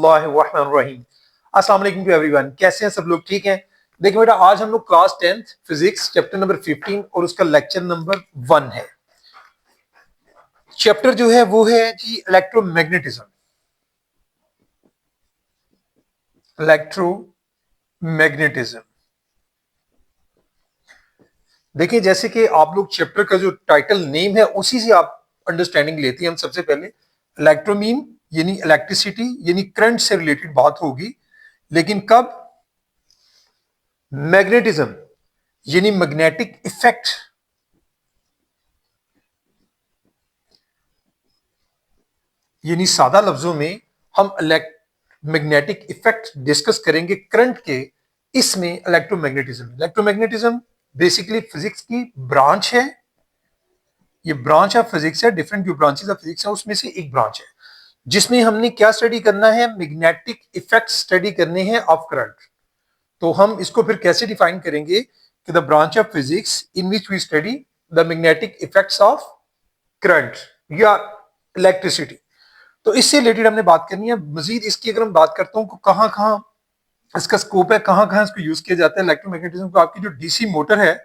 बिस्मिल्लाहिर्रहमानिर्रहीम। अस्सलाम वालेकुम टू एवरीवन। कैसे हैं सब लोग? ठीक हैं? देखिए बेटा, आज हम लोग class 10th physics chapter number 15 और उसका लेक्चर नंबर 1 है। चैप्टर जो है वो है जी इलेक्ट्रोमैग्नेटिज्म। इलेक्ट्रोमैग्नेटिज्म देखिए, जैसे कि आप लोग चैप्टर का जो टाइटल नेम है उसी से आप अंडरस्टैंडिंग लेते हैं। हम सबसे पहले इलेक्ट्रोमीन यानी इलेक्ट्रिसिटी यानी करंट से रिलेटेड बात होगी, लेकिन कब? मैग्नेटिज्म यानी मैग्नेटिक इफेक्ट। यानी सादा लफ्जों में हम मैग्नेटिक इफेक्ट डिस्कस करेंगे करंट के। इसमें इलेक्ट्रोमैग्नेटिज्म बेसिकली फिजिक्स की ब्रांच है। ये ब्रांच ऑफ फिजिक्स है, डिफरेंट जो ब्रांचेस ऑफ फिजिक्स है उसमें से एक ब्रांच है, जिसमें हमने क्या स्टडी करना है? मैग्नेटिक इफेक्ट स्टडी करने हैं ऑफ करंट। तो हम इसको फिर कैसे डिफाइन करेंगे कि the branch of physics in which we study the magnetic effects of current या इलेक्ट्रिसिटी। तो इससे रिलेटेड हमने बात करनी है। मजीद इसकी अगर मैं बात करता हूँ कहां कहां इसका स्कोप है, कहां कहां इसको यूज किया जाता है इलेक्ट्रोमैग्नेटिज्म को। आपकी जो डीसी मोटर है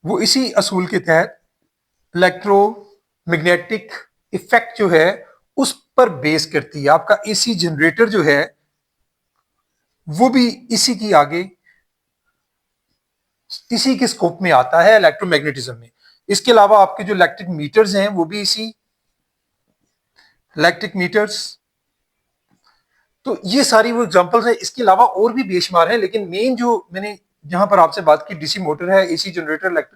वो इसी असूल के तहत इलेक्ट्रोमैग्नेटिक इफेक्ट जो है उस पर बेस करती है। आपका एसी जनरेटर जो है वो भी इसी की आगे इसी के स्कोप में आता है इलेक्ट्रोमैग्नेटिज्म में। इसके अलावा आपके जो इलेक्ट्रिक मीटर्स हैं वो भी इसी इलेक्ट्रिक मीटर्स। तो ये सारी वो एग्जांपल्स हैं। इसके अलावा और भी बेशुमार हैं, लेकिन मेन जो मैंने जहां पर आपसे बात की, डीसी मोटर है, एसी जनरेटर,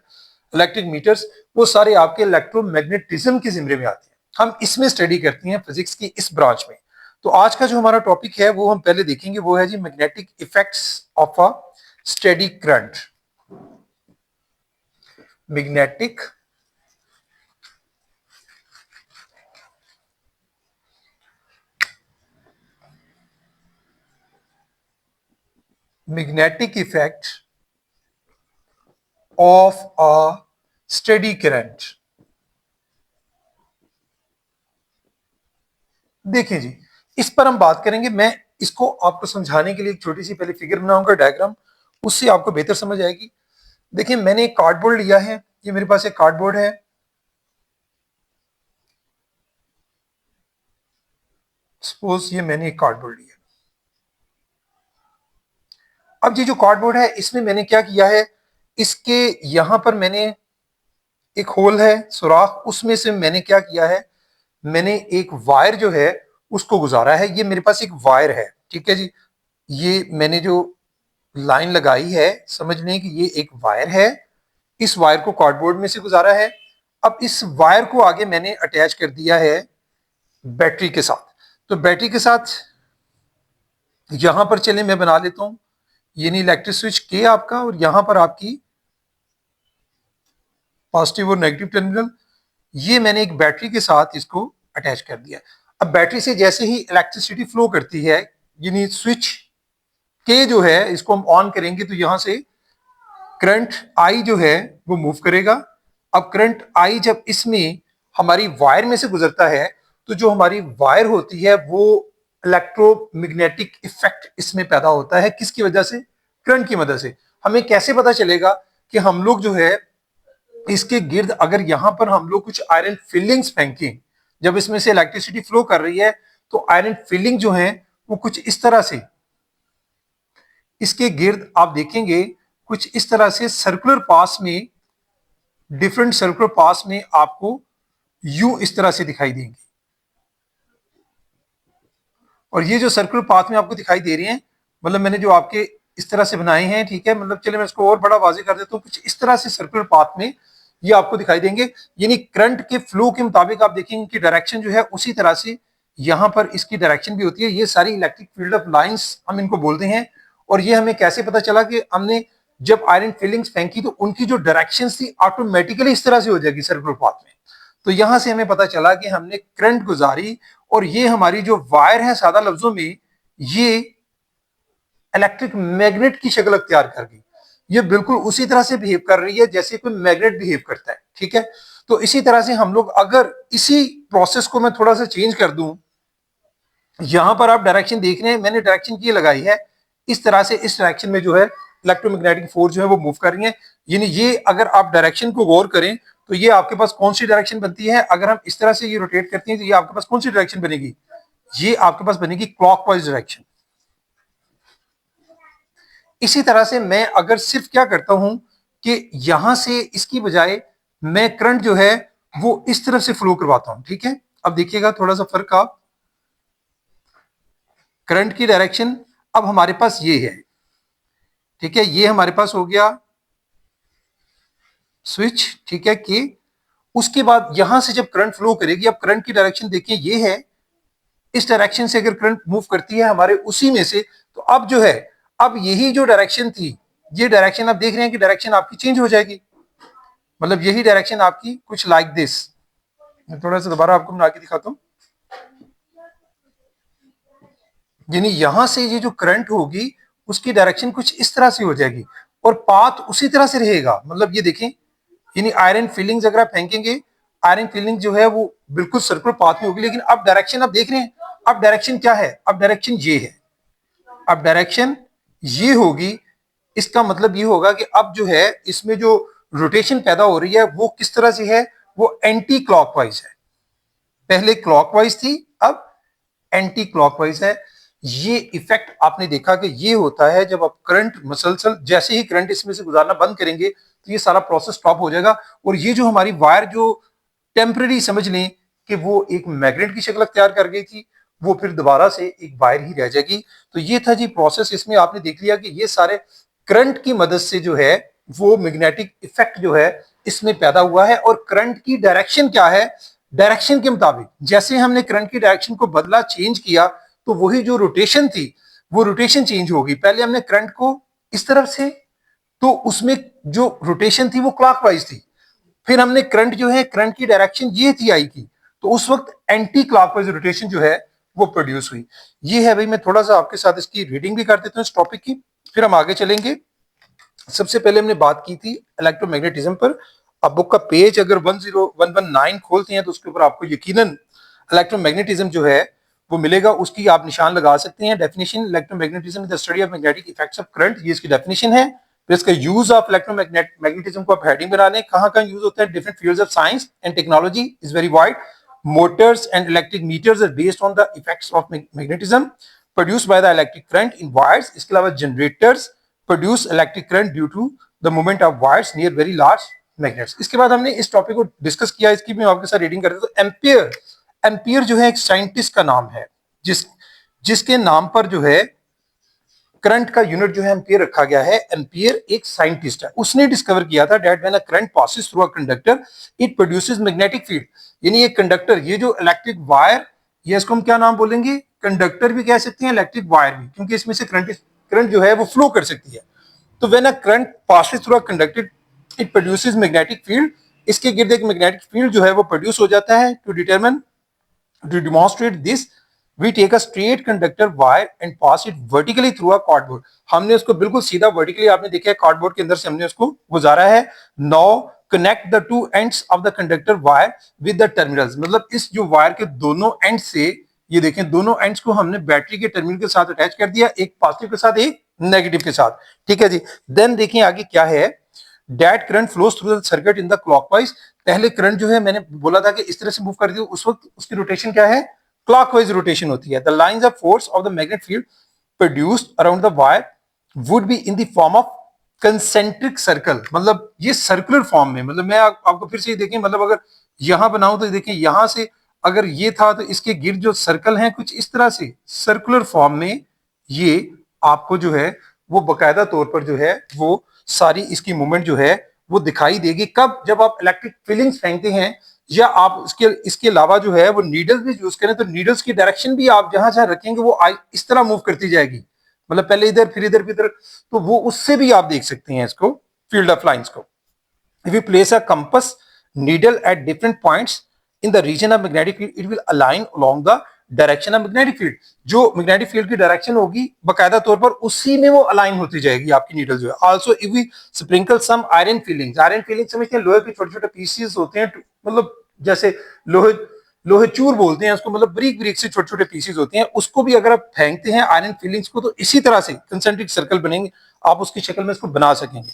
इलेक्ट्रिक मीटर्स, वो सारे आपके इलेक्ट्रोमैग्नेटिज्म के जिम्मे में आते हैं। हम इसमें स्टडी करती हैं फिजिक्स की इस ब्रांच में। तो आज का जो हमारा टॉपिक है वो हम पहले देखेंगे, वो है जी magnetic effects of a steady current. Magnetic effect of a steady current. देखें जी, इस पर हम बात करेंगे। मैं इसको आपको समझाने के लिए एक छोटी सी पहले फिगर बनाऊंगा, डायग्राम, उससे आपको बेहतर समझ आएगी। देखिए, मैंने एक कार्डबोर्ड लिया है। ये मेरे पास एक कार्डबोर्ड है। सपोज ये मैंने एक कार्डबोर्ड लिया। अब ये जो कार्डबोर्ड है इसमें मैंने क्या किया है, इसके यहां पर मैंने एक होल है, सुराख, उसमें से मैंने क्या किया है, मैंने एक वायर जो है उसको गुजारा है। ये मेरे पास एक वायर है, ठीक है जी। ये मैंने जो लाइन लगाई है, समझ लें कि ये एक वायर है। इस वायर को कार्डबोर्ड में से गुजारा है। अब इस वायर को आगे मैंने अटैच कर दिया है बैटरी के साथ। तो बैटरी के साथ यहां पर चले मैं बना लेता हूं, ये नहीं इलेक्ट्रिक स्विच के आपका, और यहां पर आपकी पॉजिटिव और नेगेटिव टर्मिनल। ये मैंने एक बैटरी के साथ इसको अटैच कर दिया। अब बैटरी से जैसे ही इलेक्ट्रिसिटी फ्लो करती है, यानी स्विच के जो है इसको हम ऑन करेंगे तो यहां से करंट आई जो है वो मूव करेगा। अब करंट आई जब इसमें हमारी वायर में से गुजरता है तो जो हमारी वायर होती है वो इलेक्ट्रोमैग्नेटिक इफेक्ट इसमें पैदा होता है। किसकी वजह से? करंट की मदद से। हमें कैसे पता चलेगा कि हम लोग जो है इसके गिर्द अगर यहां पर हम लोग कुछ आयरन फिलिंग्स फेंकें, जब इसमें से इलेक्ट्रिसिटी फ्लो कर रही है तो आयरन फिलिंग जो है वो कुछ इस तरह से इसके गिर्द आप देखेंगे, कुछ इस तरह से सर्कुलर पास में, डिफरेंट सर्कुलर पास में आपको यूं इस तरह से दिखाई देंगे। और ये जो सर्कुलर पाथ में आपको दिखाई दे रहे हैं, मतलब मैंने जो आपके इस तरह से बनाए हैं, ठीक है, मतलब चले मैं इसको और बड़ा वाजे कर देता हूं। कुछ इस तरह से सर्कुलर पाथ में ये आपको दिखाई देंगे। यानी करंट के फ्लो के मुताबिक आप देखेंगे कि डायरेक्शन जो है उसी तरह से यहां पर इसकी डायरेक्शन भी होती है। ये सारी इलेक्ट्रिक फील्ड ऑफ लाइंस हम इनको बोलते हैं। और ये हमें कैसे पता चला कि हमने जब आयरन फिलिंग्स फेंकी तो उनकी जो डायरेक्शन थी ऑटोमेटिकली इस तरह से हो जाएगी सर्कुलर पाथ में। तो यहां से हमें पता चला कि हमने करंट गुजारी और ये हमारी जो वायर है, सादा लफ्जों में, ये इलेक्ट्रिक मैग्नेट की शक्ल अख्तियार कर गई। ये बिल्कुल उसी तरह से बिहेव कर रही है जैसे कोई मैग्नेट बिहेव करता है, ठीक है। तो इसी तरह से हम लोग अगर इसी प्रोसेस को मैं थोड़ा सा चेंज कर दूं, यहां पर आप डायरेक्शन देख रहे हैं, मैंने डायरेक्शन ये लगाई है इस तरह से, इस डायरेक्शन में जो है इलेक्ट्रोमैग्नेटिक फोर्स जो है वो मूव कर रही है। यानी ये अगर आप डायरेक्शन को गौर करें तो ये आपके पास कौन सी डायरेक्शन बनती है, अगर हम इस तरह से ये रोटेट करते हैं तो ये आपके पास कौन सी डायरेक्शन बनेगी, ये आपके पास बनेगी क्लॉकवाइज डायरेक्शन। इसी तरह से मैं अगर सिर्फ क्या करता हूं कि यहां से इसकी बजाय मैं करंट जो है वो इस तरफ से फ्लो करवाता हूं, ठीक है। अब देखिएगा थोड़ा सा फर्क, आप करंट की डायरेक्शन अब हमारे पास ये है, ठीक है, ये हमारे पास हो गया स्विच, ठीक है कि उसके बाद यहां से जब करंट फ्लो करेगी, अब करंट की डायरेक्शन देखिए ये है, इस डायरेक्शन से अगर करंट मूव करती है हमारे उसी में से, तो अब जो है, अब यही जो डायरेक्शन थी, ये डायरेक्शन आप देख रहे हैं कि डायरेक्शन आपकी चेंज हो जाएगी, मतलब यही डायरेक्शन आपकी कुछ लाइक दिस। मैं थोड़ा सा दोबारा आपको बना के दिखाता हूं, यानी यहां से ये जो करंट होगी उसकी डायरेक्शन कुछ इस तरह से हो जाएगी और पाथ उसी तरह से रहेगा। मतलब ये देखें, यानी आयरन फिलिंग्स अगर आप फेंकेंगे, आयरन फिलिंग जो है वो बिल्कुल सर्कुलर पाथ में होगी, लेकिन अब डायरेक्शन आप देख रहे हैं, अब डायरेक्शन क्या है, अब डायरेक्शन ये है, अब डायरेक्शन ये होगी। इसका मतलब ये होगा कि अब जो है इसमें जो रोटेशन पैदा हो रही है वो किस तरह से है, वो एंटी क्लॉकवाइज है। पहले क्लॉकवाइज थी, अब एंटी क्लॉकवाइज है। ये इफेक्ट आपने देखा कि ये होता है जब आप करंट मसलसल, जैसे ही करंट इसमें से गुजारना बंद करेंगे तो ये सारा प्रोसेस स्टॉप हो जाएगा और ये जो हमारी वायर जो टेम्पररी समझ लें कि वो एक मैग्नेट की शक्ल अख्तियार कर गई थी, वो फिर दोबारा से एक वायर ही रह जाएगी। तो ये था जी प्रोसेस। इसमें आपने देख लिया कि ये सारे करंट की मदद से जो है वो मैग्नेटिक इफेक्ट जो है इसमें पैदा हुआ है। और करंट की डायरेक्शन क्या है, डायरेक्शन के मुताबिक जैसे हमने करंट की डायरेक्शन को बदला, चेंज किया, तो वही जो रोटेशन थी वो रोटेशन चेंज होगी। पहले हमने करंट को इस तरफ से, तो उसमें जो रोटेशन थी वो क्लॉकवाइज थी, फिर हमने करंट जो है, करंट की डायरेक्शन ये थी आई की, तो उस वक्त एंटी क्लॉकवाइज रोटेशन जो है वो प्रोड्यूस हुई। ये है भाई, मैं थोड़ा सा आपके साथ इसकी रीडिंग भी कर देता हूँ इस टॉपिक की, फिर हम आगे चलेंगे। सबसे पहले हमने बात की थी इलेक्ट्रोमैग्नेटिज्म पर। अब बुक का पेज अगर 10119 खोलते हैं तो उसके ऊपर आपको यकीनन इलेक्ट्रोमैग्नेटिज्म जो है वो मिलेगा, उसकी आप निशान लगा सकते हैं। Definition, electromagnetism the study of magnetic effects of current, ये इसकी डेफिनेशन है। फिर इसका यूज ऑफ इलेक्ट्रोमैग्नेटिज्म को आप हेडिंग बना लें, कहां कहां यूज होता है, different fields of science and technology is very wide. Motors and electric meters are based on the effects of magnetism produced by the electric current in wires. इसके अलावा generators produce electric current due to the movement of wires near very large magnets. इसके बाद हमने इस topic को discuss किया, इसकी मैं आपके साथ रीडिंग कर रहा था। एम्पियर, एम्पियर जो है एक साइंटिस्ट का नाम है, जिसके नाम पर जो है करंट का यूनिट जो है एम्पियर रखा गया है। एम्पियर एक साइंटिस्ट है, उसने डिस्कवर किया था that when a current passes through a conductor it produces magnetic field. यानी ये कंडक्टर, ये जो इलेक्ट्रिक वायर, ये इसको हम क्या नाम बोलेंगे, कंडक्टर भी कह सकते हैं, इलेक्ट्रिक वायर भी, क्योंकि इसमें से करंट जो है वो फ्लो कर सकती है। तो when a current passes through a conductor it produces magnetic field, इसके गिर्द एक मैग्नेटिक फील्ड जो है वो प्रोड्यूस हो जाता है। To demonstrate this, we take a straight conductor wire and pass it vertically through a cardboard. हमने उसको बिल्कुल सीधा वर्टिकली, आपने देखा है कार्डबोर्ड के अंदर से हमने उसको गुजारा है। Now connect the two ends of the conductor wire with the terminals, मतलब इस जो वायर के दोनों एंड से, ये देखें दोनों एंड्स को हमने बैटरी के टर्मिनल के साथ अटैच कर दिया, एक पॉजिटिव के साथ एक नेगेटिव के साथ, ठीक है जी। देन देखिए आगे क्या है, that current flows through the circuit in the clockwise. पहले करंट जो है मैंने बोला था कि इस तरह से मूव कर दी, उस वक्त उसकी रोटेशन क्या है, क्लॉकवाइज रोटेशन होती है। The lines of force of the magnet field produced around the wire would be in the form of concentric circle, मतलब ये सर्कुलर फॉर्म में, मतलब मैं आपको फिर से देखें, मतलब अगर यहां बनाऊं तो देखिए यहां से अगर ये था तो इसके गिर्द जो सर्कल हैं कुछ इस तरह से सर्कुलर फॉर्म में, ये आपको जो है वो बकायदा तौर पर जो है वो सारी इसकी मूवमेंट जो है वो दिखाई देगी। कब, जब आप इलेक्ट्रिक फीलिंग्स फेंकते हैं, या आप इसके अलावा जो है वो नीडल्स भी यूज करें, तो नीडल्स की डायरेक्शन भी आप जहां जहां रखेंगे वो इस तरह मूव करती जाएगी, मतलब पहले इधर फिर इधर फिर इधर, तो वो उससे भी आप देख सकते हैं इसको, फील्ड ऑफ लाइंस को। If you place a compass needle at different points in the region of magnetic field, it will align along the direction of magnetic field. जो मैग्नेटिक फील्ड की डायरेक्शन होगी बकायदा तौर पर उसी में वो अलाइन होती जाएगी आपकी नीडल जो है। Also if we sprinkle some iron filings, iron filing समझते हैं, लोहे के छोटे छोटे पीसेस होते हैं, मतलब जैसे लोहे लोहे चूर बोलते हैं उसको, मतलब ब्रीक ब्रीक से छोटे छोटे पीसेस होते हैं, उसको भी अगर आप फेंकते हैं आयरन फिलिंग्स को तो इसी तरह से कंसेंट्रिक सर्कल बनेंगे, आप उसकी शक्ल में इसको बना सकेंगे।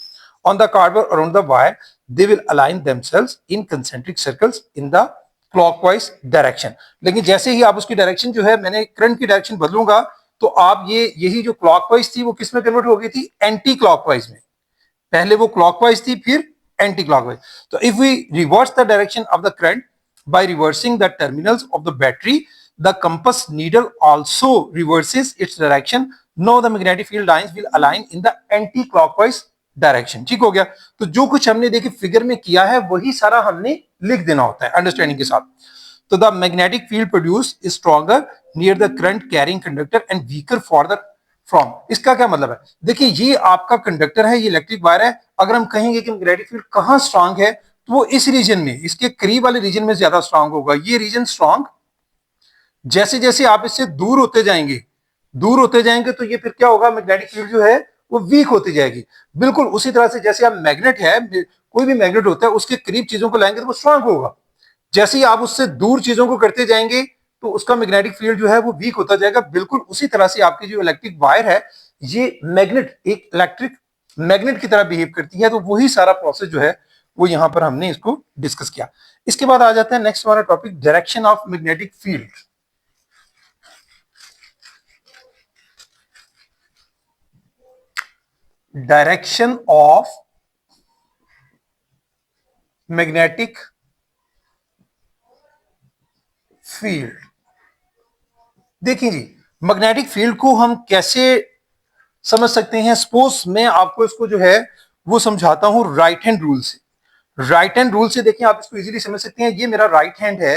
On the cardboard around the wire they will align themselves in concentric circles in the clockwise direction. लेकिन जैसे ही आप उसकी डायरेक्शन जो है, मैंने करंट की डायरेक्शन बदलूंगा तो आप यही जो क्लॉकवाइज थी वो किस में कन्वर्ट हो गई थी, एंटी क्लॉकवाइज में। पहले वो क्लॉकवाइज थी फिर एंटी क्लॉकवाइज। तो if we reverse the direction of the current by reversing the terminals of the battery, the compass needle also reverses its direction. Now the magnetic field lines will align in the anti clockwise direction. ठीक हो गया। तो जो कुछ हमने देखिए figure में किया है वही सारा हमने लिख देना होता है अंडरस्टैंडिंग के साथ। तो the magnetic field produce is stronger near the current carrying conductor and weaker for the from. इसका क्या मतलब है, देखिए ये आपका कंडक्टर है, ये इलेक्ट्रिक वायर है, अगर हम कहेंगे कि मैग्नेटिक फील्ड कहां स्ट्रांग है तो वो इस रीजन में, इसके करीब वाले रीजन में ज्यादा स्ट्रांग होगा, ये रीजन स्ट्रांग। जैसे जैसे आप इससे दूर होते जाएंगे तो ये फिर क्या होगा, मैग्नेटिक फील्ड जो है वो वीक होती जाएगी। बिल्कुल उसी तरह से जैसे आप मैग्नेट है, कोई भी मैग्नेट होता है उसके करीब चीजों को लाएंगे तो वो स्ट्रांग होगा, जैसे ही आप उससे दूर चीजों को करते जाएंगे तो उसका मैग्नेटिक फील्ड जो है वो वीक होता जाएगा। बिल्कुल उसी तरह से आपकी जो इलेक्ट्रिक वायर है ये मैग्नेट, एक इलेक्ट्रिक मैग्नेट की तरह बिहेव करती है। तो वही सारा प्रोसेस जो है वो यहां पर हमने इसको डिस्कस किया। इसके बाद आ जाता है नेक्स्ट हमारा topic, direction of magnetic field. Direction of magnetic field. देखिए जी, मैग्नेटिक फील्ड को हम कैसे समझ सकते हैं। सपोज मैं आपको इसको जो है वो समझाता हूं राइट हैंड रूल से। राइट हैंड रूल से देखिए आप इसको इजीली समझ सकते हैं। ये मेरा राइट हैंड है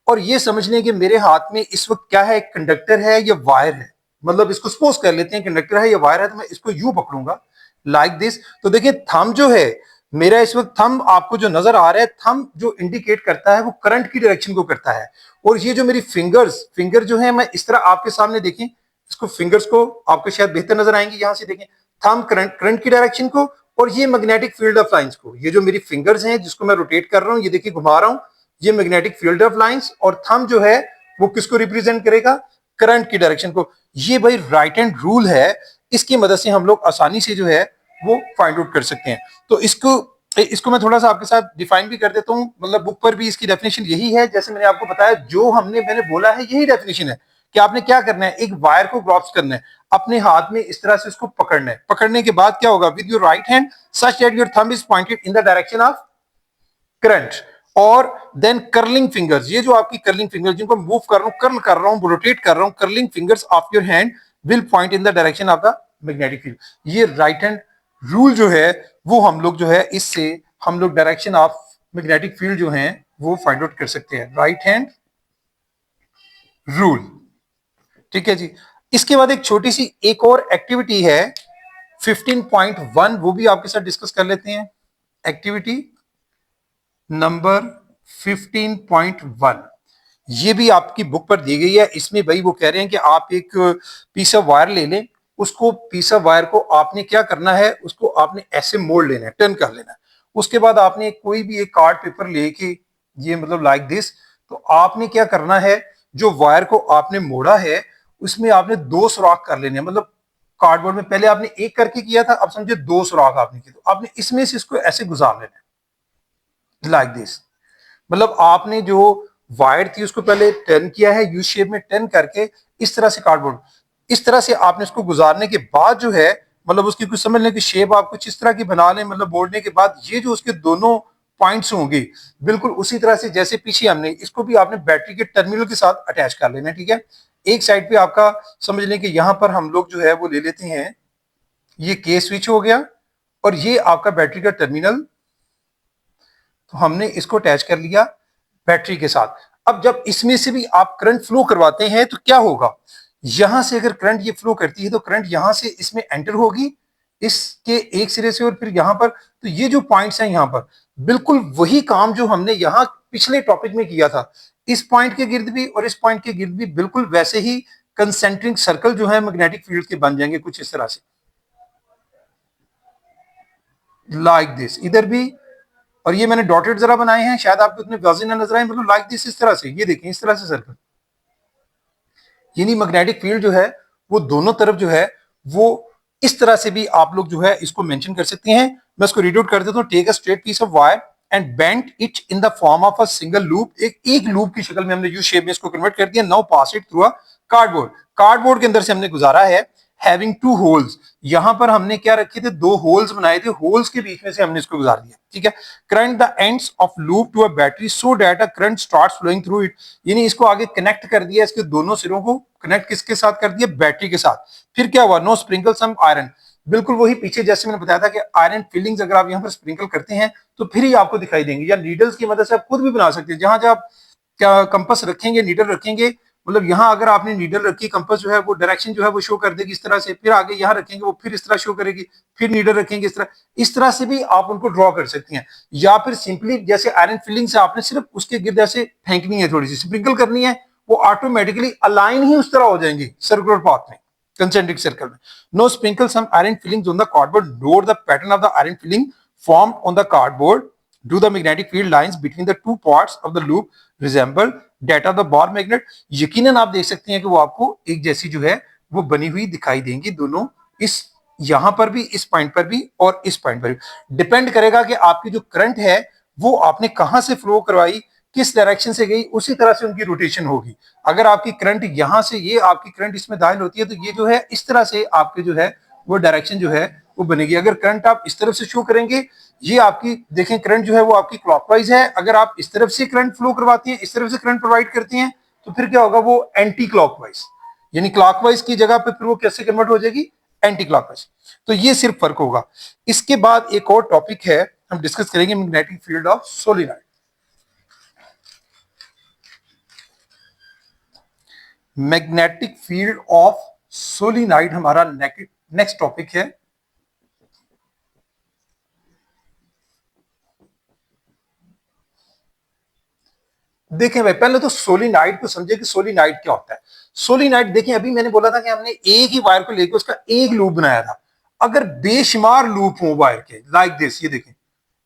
और ये समझ लें कि मेरे हाथ में इस वक्त क्या है, एक कंडक्टर है या वायर है। मतलब इसको सपोज कर लेते हैं कंडक्टर है या वायर है, तो मैं इसको यूं पकड़ूंगा लाइक दिस। तो देखिए थंब जो है मेरा, इस वक्त थंब आपको जो नजर आ रहा है, थंब जो इंडिकेट करता है वो करंट की डायरेक्शन को करता है। और ये जो मेरी फिंगर जो है, मैं इस तरह आपके सामने देखें, इसको फिंगर्स को आपको शायद बेहतर नजर आएंगे, यहां से देखें थंब करंट की डायरेक्शन को और ये मैग्नेटिक फील्ड ऑफ लाइंस को। ये जो मेरी फिंगर्स हैं जिसको मैं रोटेट कर रहा हूं, ये देखिए घुमा रहा हूं, ये मैग्नेटिक फील्ड ऑफ लाइंस, और थंब जो है वो किसको रिप्रेजेंट करेगा, करंट की डायरेक्शन को। ये भाई राइट हैंड रूल है, इसकी मदद से हम लोग आसानी से जो है वो फाइंड आउट कर सकते हैं। तो इसको मैं थोड़ा सा आपके साथ डिफाइन भी कर देता हूं। मतलब बुक पर भी इसकी डेफिनेशन यही है, जैसे मैंने आपको बताया, जो मैंने बोला है यही डेफिनेशन है कि आपने क्या करना है, एक वायर को ग्रास्प करना है, अपने हाथ में इस तरह से उसको पकड़ना है। पकड़ने के बाद क्या होगा, with your right hand such that your thumb is pointed in the direction of current, और देन कर्लिंग फिंगर्स, ये जो आपकी कर्लिंग फिंगर्स जिनको मूव कर रहा हूं, कर्ल कर रहा हूं, रोटेट कर रहा हूं, curling fingers of your hand will point in the direction of the magnetic field. ये राइट हैंड रूल जो है वो हम लोग जो है इससे हम लोग डायरेक्शन ऑफ मैग्नेटिक फील्ड जो है वो फाइंड आउट कर सकते हैं, राइट हैंड रूल। ठीक है जी। इसके बाद एक छोटी सी एक और एक्टिविटी है 15.1, वो भी आपके साथ डिस्कस कर लेते हैं। एक्टिविटी नंबर 15.1, ये भी आपकी बुक पर दी गई है। इसमें भाई वो कह रहे हैं कि आप एक पीस ऑफ वायर ले लें, उसको पीस ऑफ वायर को आपने क्या करना है, उसको आपने ऐसे मोड़ लेना है, टर्न कर लेना है। उसके बाद आपने कोई भी एक कार्ड पेपर लेके, ये मतलब लाइक दिस, तो आपने क्या करना है, जो वायर को आपने मोड़ा है उसमें आपने दो सुराख कर लेने हैं। मतलब कार्डबोर्ड में पहले आपने एक करके किया था, अब समझे दो सुराख आपने किए, तो आपने इसमें से इसको ऐसे गुजार लेना है लाइक दिस। मतलब आपने जो वायर थी उसको पहले टर्न किया है, यू शेप में टर्न करके इस तरह से कार्डबोर्ड, इस तरह से आपने इसको गुजारने के बाद जो है, मतलब उसकी कुछ समझ लें कि शेप आप कुछ इस तरह की बना लें। मतलब बोलने के बाद ये जो उसके दोनों पॉइंट्स होंगे बिल्कुल उसी तरह से जैसे पीछे हमने, इसको भी आपने बैटरी के टर्मिनल के साथ अटैच कर लेना है। ठीक है, एक साइड पे आपका समझ लें कि यहां पर हम लोग जो है वो ले लेते हैं, ये के स्विच हो गया और ये आपका बैटरी का टर्मिनल, तो हमने इसको अटैच कर लिया बैटरी के साथ। अब जब इसमें से भी आप करंट फ्लो करवाते हैं तो क्या होगा, यहां से अगर करंट ये फ्लो करती है तो करंट यहां से इसमें एंटर होगी, इसके एक सिरे से और फिर यहां पर। तो ये जो पॉइंट्स हैं यहां पर, बिल्कुल वही काम जो हमने यहां पिछले टॉपिक में किया था, इस पॉइंट के गिर्द भी और इस पॉइंट के गिर्द भी बिल्कुल वैसे ही कंसेंट्रिक सर्कल जो है मैग्नेटिक फील्ड के बन जाएंगे कुछ इस तरह से, लाइक दिस। इधर भी और ये मैंने डॉटेड जरा बनाए हैं, शायद आपको इतने वाज़ेह ना नजर आए, मतलब लाइक दिस, इस तरह से, ये देखें इस तरह से सर्कल, यानी मैग्नेटिक फील्ड जो है वो दोनों तरफ जो है वो इस तरह से भी आप लोग जो है इसको मेंशन कर सकते हैं। मैं इसको रीड आउट कर देता हूं। Take a straight piece of wire and bend it in the form of a single loop. एक लूप की शक्ल में हमने यू शेप में इसको कन्वर्ट कर दिया। Now pass it through a cardboard. Cardboard के अंदर से हमने गुजारा है हैविंग टू होल्स। यहां पर हमने क्या रखे थे, दो होल्स बनाए थे, होल्स के बीच में से हमने इसको गुजार दिया, ठीक है। Current the ends of loop to a battery so that a current starts flowing through it. यानी इसको आगे कनेक्ट कर दिया, इसके दोनों सिरों को कनेक्ट किसके साथ कर दिया, बैटरी के साथ। फिर क्या हुआ, नो स्प्रिंकल सम आयरन। बिल्कुल वही पीछे जैसे मैंने बताया था कि आयरन फिलिंग्स अगर आप यहां पर स्प्रिंकल करते हैं तो फिर ही आपको दिखाई देंगे, या नीडल्स की मदद से आप खुद भी बना सकते हैं। जहां जहां आप क्या कंपास रखेंगे, नीडल रखेंगे, मतलब यहां अगर आपने नीडल रखी, कंपास जो है वो डायरेक्शन जो है वो शो कर देगी इस तरह से, फिर आगे यहां रखेंगे वो फिर इस तरह शो करेगी, फिर नीडल रखेंगे इस तरह से भी आप उनको ड्रॉ कर सकती हैं। या फिर सिंपली जैसे आयरन फिलिंग से आपने सिर्फ उसके गिर्द ऐसे फेंकनी है, थोड़ी सी स्प्रिंकल करनी है, वो ऑटोमेटिकली अलाइन ही उस तरह हो जाएंगी सर्कुलर पाथ में, कंसेंट्रिक सर्कल में। Now sprinkle some iron filings on the cardboard, note the pattern of the iron filing formed on the cardboard. Do the magnetic field lines between the two parts of the loop resemble that of the bar magnet? यकीनन आप देख सकते हैं कि वो आपको एक जैसी जो है वो बनी हुई दिखाई देंगी दोनों, इस यहां पर भी, इस पॉइंट पर भी और इस पॉइंट पर भी। डिपेंड करेगा कि आपकी जो करंट है वो आपने कहां से फ्लो करवाई, किस डायरेक्शन से गई, उसी तरह से उनकी रोटेशन होगी। अगर आपकी करंट यहां से, ये आपकी करंट इसमें दाखिल होती है तो ये जो है इस तरह से आपके जो है वो डायरेक्शन जो है वो बनेगी। अगर करंट आप इस तरफ से शो करेंगे, ये आपकी देखें करंट जो है वो आपकी क्लॉकवाइज है। अगर आप इस तरफ से करंट फ्लो करवाते हैं, इस तरफ से करंट प्रोवाइड करते हैं, तो फिर क्या होगा, वो एंटी क्लॉकवाइज, यानी क्लॉकवाइज की जगह पे फिर वो कैसे कन्वर्ट हो जाएगी, एंटी क्लॉकवाइज। तो ये सिर्फ फर्क होगा। इसके बाद एक और टॉपिक है, हम डिस्कस करेंगे magnetic field of solenoid. Magnetic field of solenoid हमारा नेक्स्ट टॉपिक है। देखें भाई, पहले तो सोलेनॉइड को समझे कि सोलेनॉइड क्या होता है। सोलेनॉइड देखें, अभी मैंने बोला था कि हमने एक ही वायर को लेकर उसका एक लूप बनाया था। अगर बेशुमार लूप हो वायर के, लाइक दिस, ये देखें,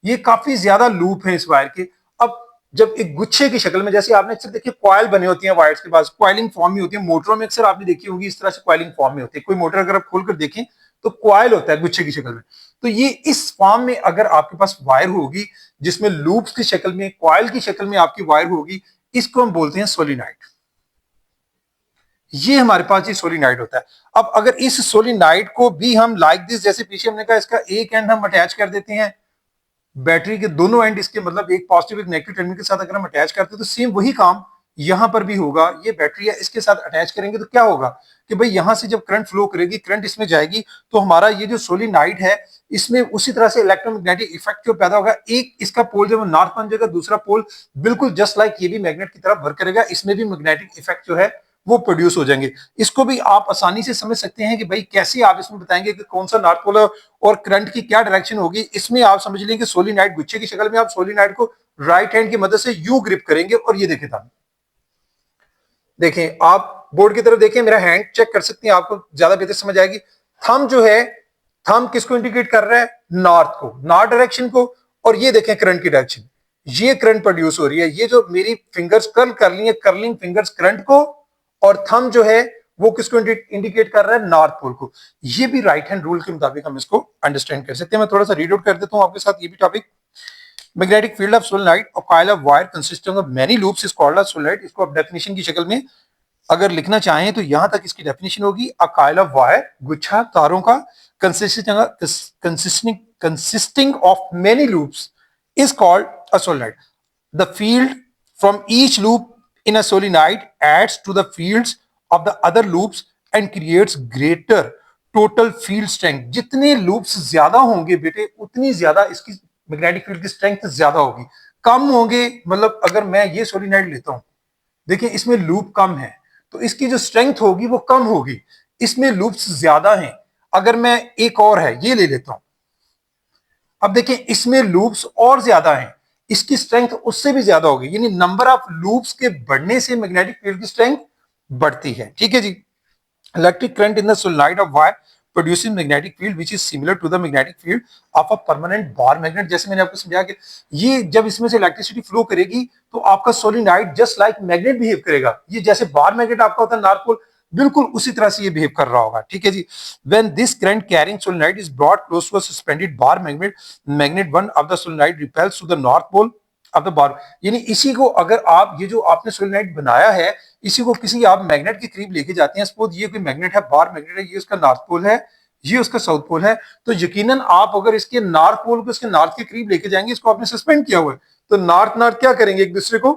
ये काफी ज्यादा लूप है इस वायर के। अब जब एक गुच्छे की शक्ल में, जैसे आपने अक्सर देखिए कॉइल बने होती है वायर्स के पास, कॉइलिंग फॉर्म में होती है, मोटरों में अक्सर आपने देखी होगी इस तरह से कॉइलिंग फॉर्म में होती है। कोई मोटर अगर आप खोलकर देखें तो कॉइल होता है गुच्छे की शक्ल में। तो ये इस फॉर्म में अगर आपके पास वायर होगी जिसमें लूप्स की शक्ल में, कॉइल की शक्ल में आपकी वायर होगी, इसको हम बोलते हैं सोलेनॉइड। ये हमारे पास ये सोलेनॉइड होता है। अब अगर इस सोलेनॉइड को भी हम लाइक दिस, जैसे पीछे हमने कहा, इसका एक एंड हम अटैच कर देते हैं बैटरी के दोनों एंड, इसके मतलब एक पॉजिटिव एक नेगेटिव टर्मिनल के साथ अगर हम अटैच करते हैं तो सेम वही काम यहां पर भी होगा। ये बैटरी है, इसके साथ अटैच करेंगे तो क्या होगा कि भाई यहां से जब करंट फ्लो करेगी, करंट इसमें जाएगी, तो हमारा ये जो सोलेनॉइड है इसमें उसी तरह से इलेक्ट्रोमैग्नेटिक इफेक्ट जो पैदा होगा। एक इसका पोल जब नॉर्थ बन जाएगा, दूसरा पोल बिल्कुल जस्ट लाइक ये भी मैग्नेट की तरह वर्क करेगा, इसमें भी मैग्नेटिक इफेक्ट जो है वो प्रोड्यूस हो जाएंगे। इसको भी आप आसानी से समझ सकते हैं कि भाई कैसे आप इसमें बताएंगे कि कौन सा नॉर्थ पोल है और करंट की क्या डायरेक्शन होगी। इसमें आप समझ लेंगे सोलेनॉइड गुच्छे की शक्ल में, आप सोलेनॉइड को राइट हैंड की मदद से यू ग्रिप करेंगे और ये देखें था, देखें आप बोर्ड की तरफ देखें, मेरा हैंड चेक कर सकते हैं, आपको ज्यादा बेहतर समझ आएगी। थंब जो है, थंब किसको इंडिकेट कर रहा है, नॉर्थ को, नॉर्थ डायरेक्शन को। और ये देखें करंट की डायरेक्शन, ये करंट प्रोड्यूस हो रही है। ये जो मेरी फिंगर्स कर्ल कर ली है, कर्लिंग फिंगर्स करंट को, और थंब जो है वो किसको इंडिकेट कर रहा है, नॉर्थ पोल को। ये भी राइट हैंड रूल के मुताबिक हम इसको अंडरस्टैंड कर सकते हैं। मैं थोड़ा सा रीड आउट कर देता हूं आपके साथ ये भी topic. Magnetic field of solenoid, a coil of wire consisting of many loops is called a solenoid. इसको आप डेफिनेशन की शक्ल में अगर लिखना चाहें तो यहां तक इसकी डेफिनेशन होगी, अ कॉइल ऑफ वायर, गुच्छा तारों का, consisting of many loops is called a solenoid. The field from each loop in a solenoid adds to the fields of the other loops and creates greater total field strength. जितने loops ज्यादा होंगे बेटे, उतनी ज्यादा इसकी magnetic field की strength ज्यादा होगी। कम होंगे, मतलब अगर मैं ये सोलेनॉइड लेता हूं, देखिए इसमें लूप कम है तो इसकी जो स्ट्रेंथ होगी वो कम होगी। इसमें लूप्स ज्यादा हैं, अगर मैं एक और है ये ले लेता हूं, अब देखें इसमें लूप्स और ज्यादा हैं, इसकी स्ट्रेंथ उससे भी ज्यादा होगी। यानी नंबर ऑफ लूप्स के बढ़ने से मैग्नेटिक फील्ड की स्ट्रेंथ बढ़ती है। ठीक है जी। Electric current in the solenoid of wire producing magnetic field which is similar to the magnetic field of a permanent bar magnet. जैसे मैंने आपको समझाया कि ये जब इसमें से इलेक्ट्रिसिटी फ्लो करेगी तो आपका solenoid just like magnet behave करेगा। ये जैसे बार मैग्नेट आपका होता है नॉर्थ पोल, बिल्कुल उसी तरह से ये बिहेव कर रहा होगा। ठीक है जी। When this current carrying solenoid is brought close to a suspended bar magnet, magnet one of the solenoid repels to the north pole of the bar. यानी इसी को अगर आप ये जो आपने सोलेनोइड बनाया है इसी को किसी आप मैग्नेट के करीब लेके जाते हैं, सपोज ये कोई मैग्नेट है, बार मैग्नेट है, ये उसका नॉर्थ पोल है, ये उसका साउथ पोल है, तो यकीनन आप अगर इसके नॉर्थ पोल को इसके नॉर्थ के करीब लेके जाएंगे, इसको आपने सस्पेंड किया हुआ है, तो नॉर्थ नॉर्थ क्या करेंगे, एक दूसरे को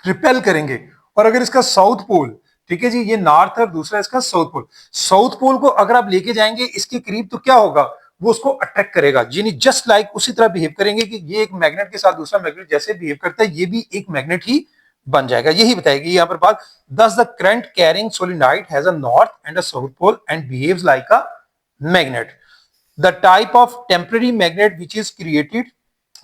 रिपेल करेंगे। और अगर इसका साउथ पोल, ठीक है जी, ये नॉर्थ और दूसरा इसका साउथ पोल, साउथ पोल को अगर आप लेके जाएंगे इसके करीब तो क्या होगा, वो उसको अट्रैक्ट करेगा। यानी जस्ट लाइक उसी तरह बिहेव करेंगे कि ये एक मैग्नेट के साथ दूसरा मैग्नेट जैसे बिहेव करता है, ये भी एक मैग्नेट ही बन जाएगा। यही बताएगी यहां पर बात। Thus the current carrying solenoid has a north end a south pole and behaves like a magnet. The type of temporary magnet which is created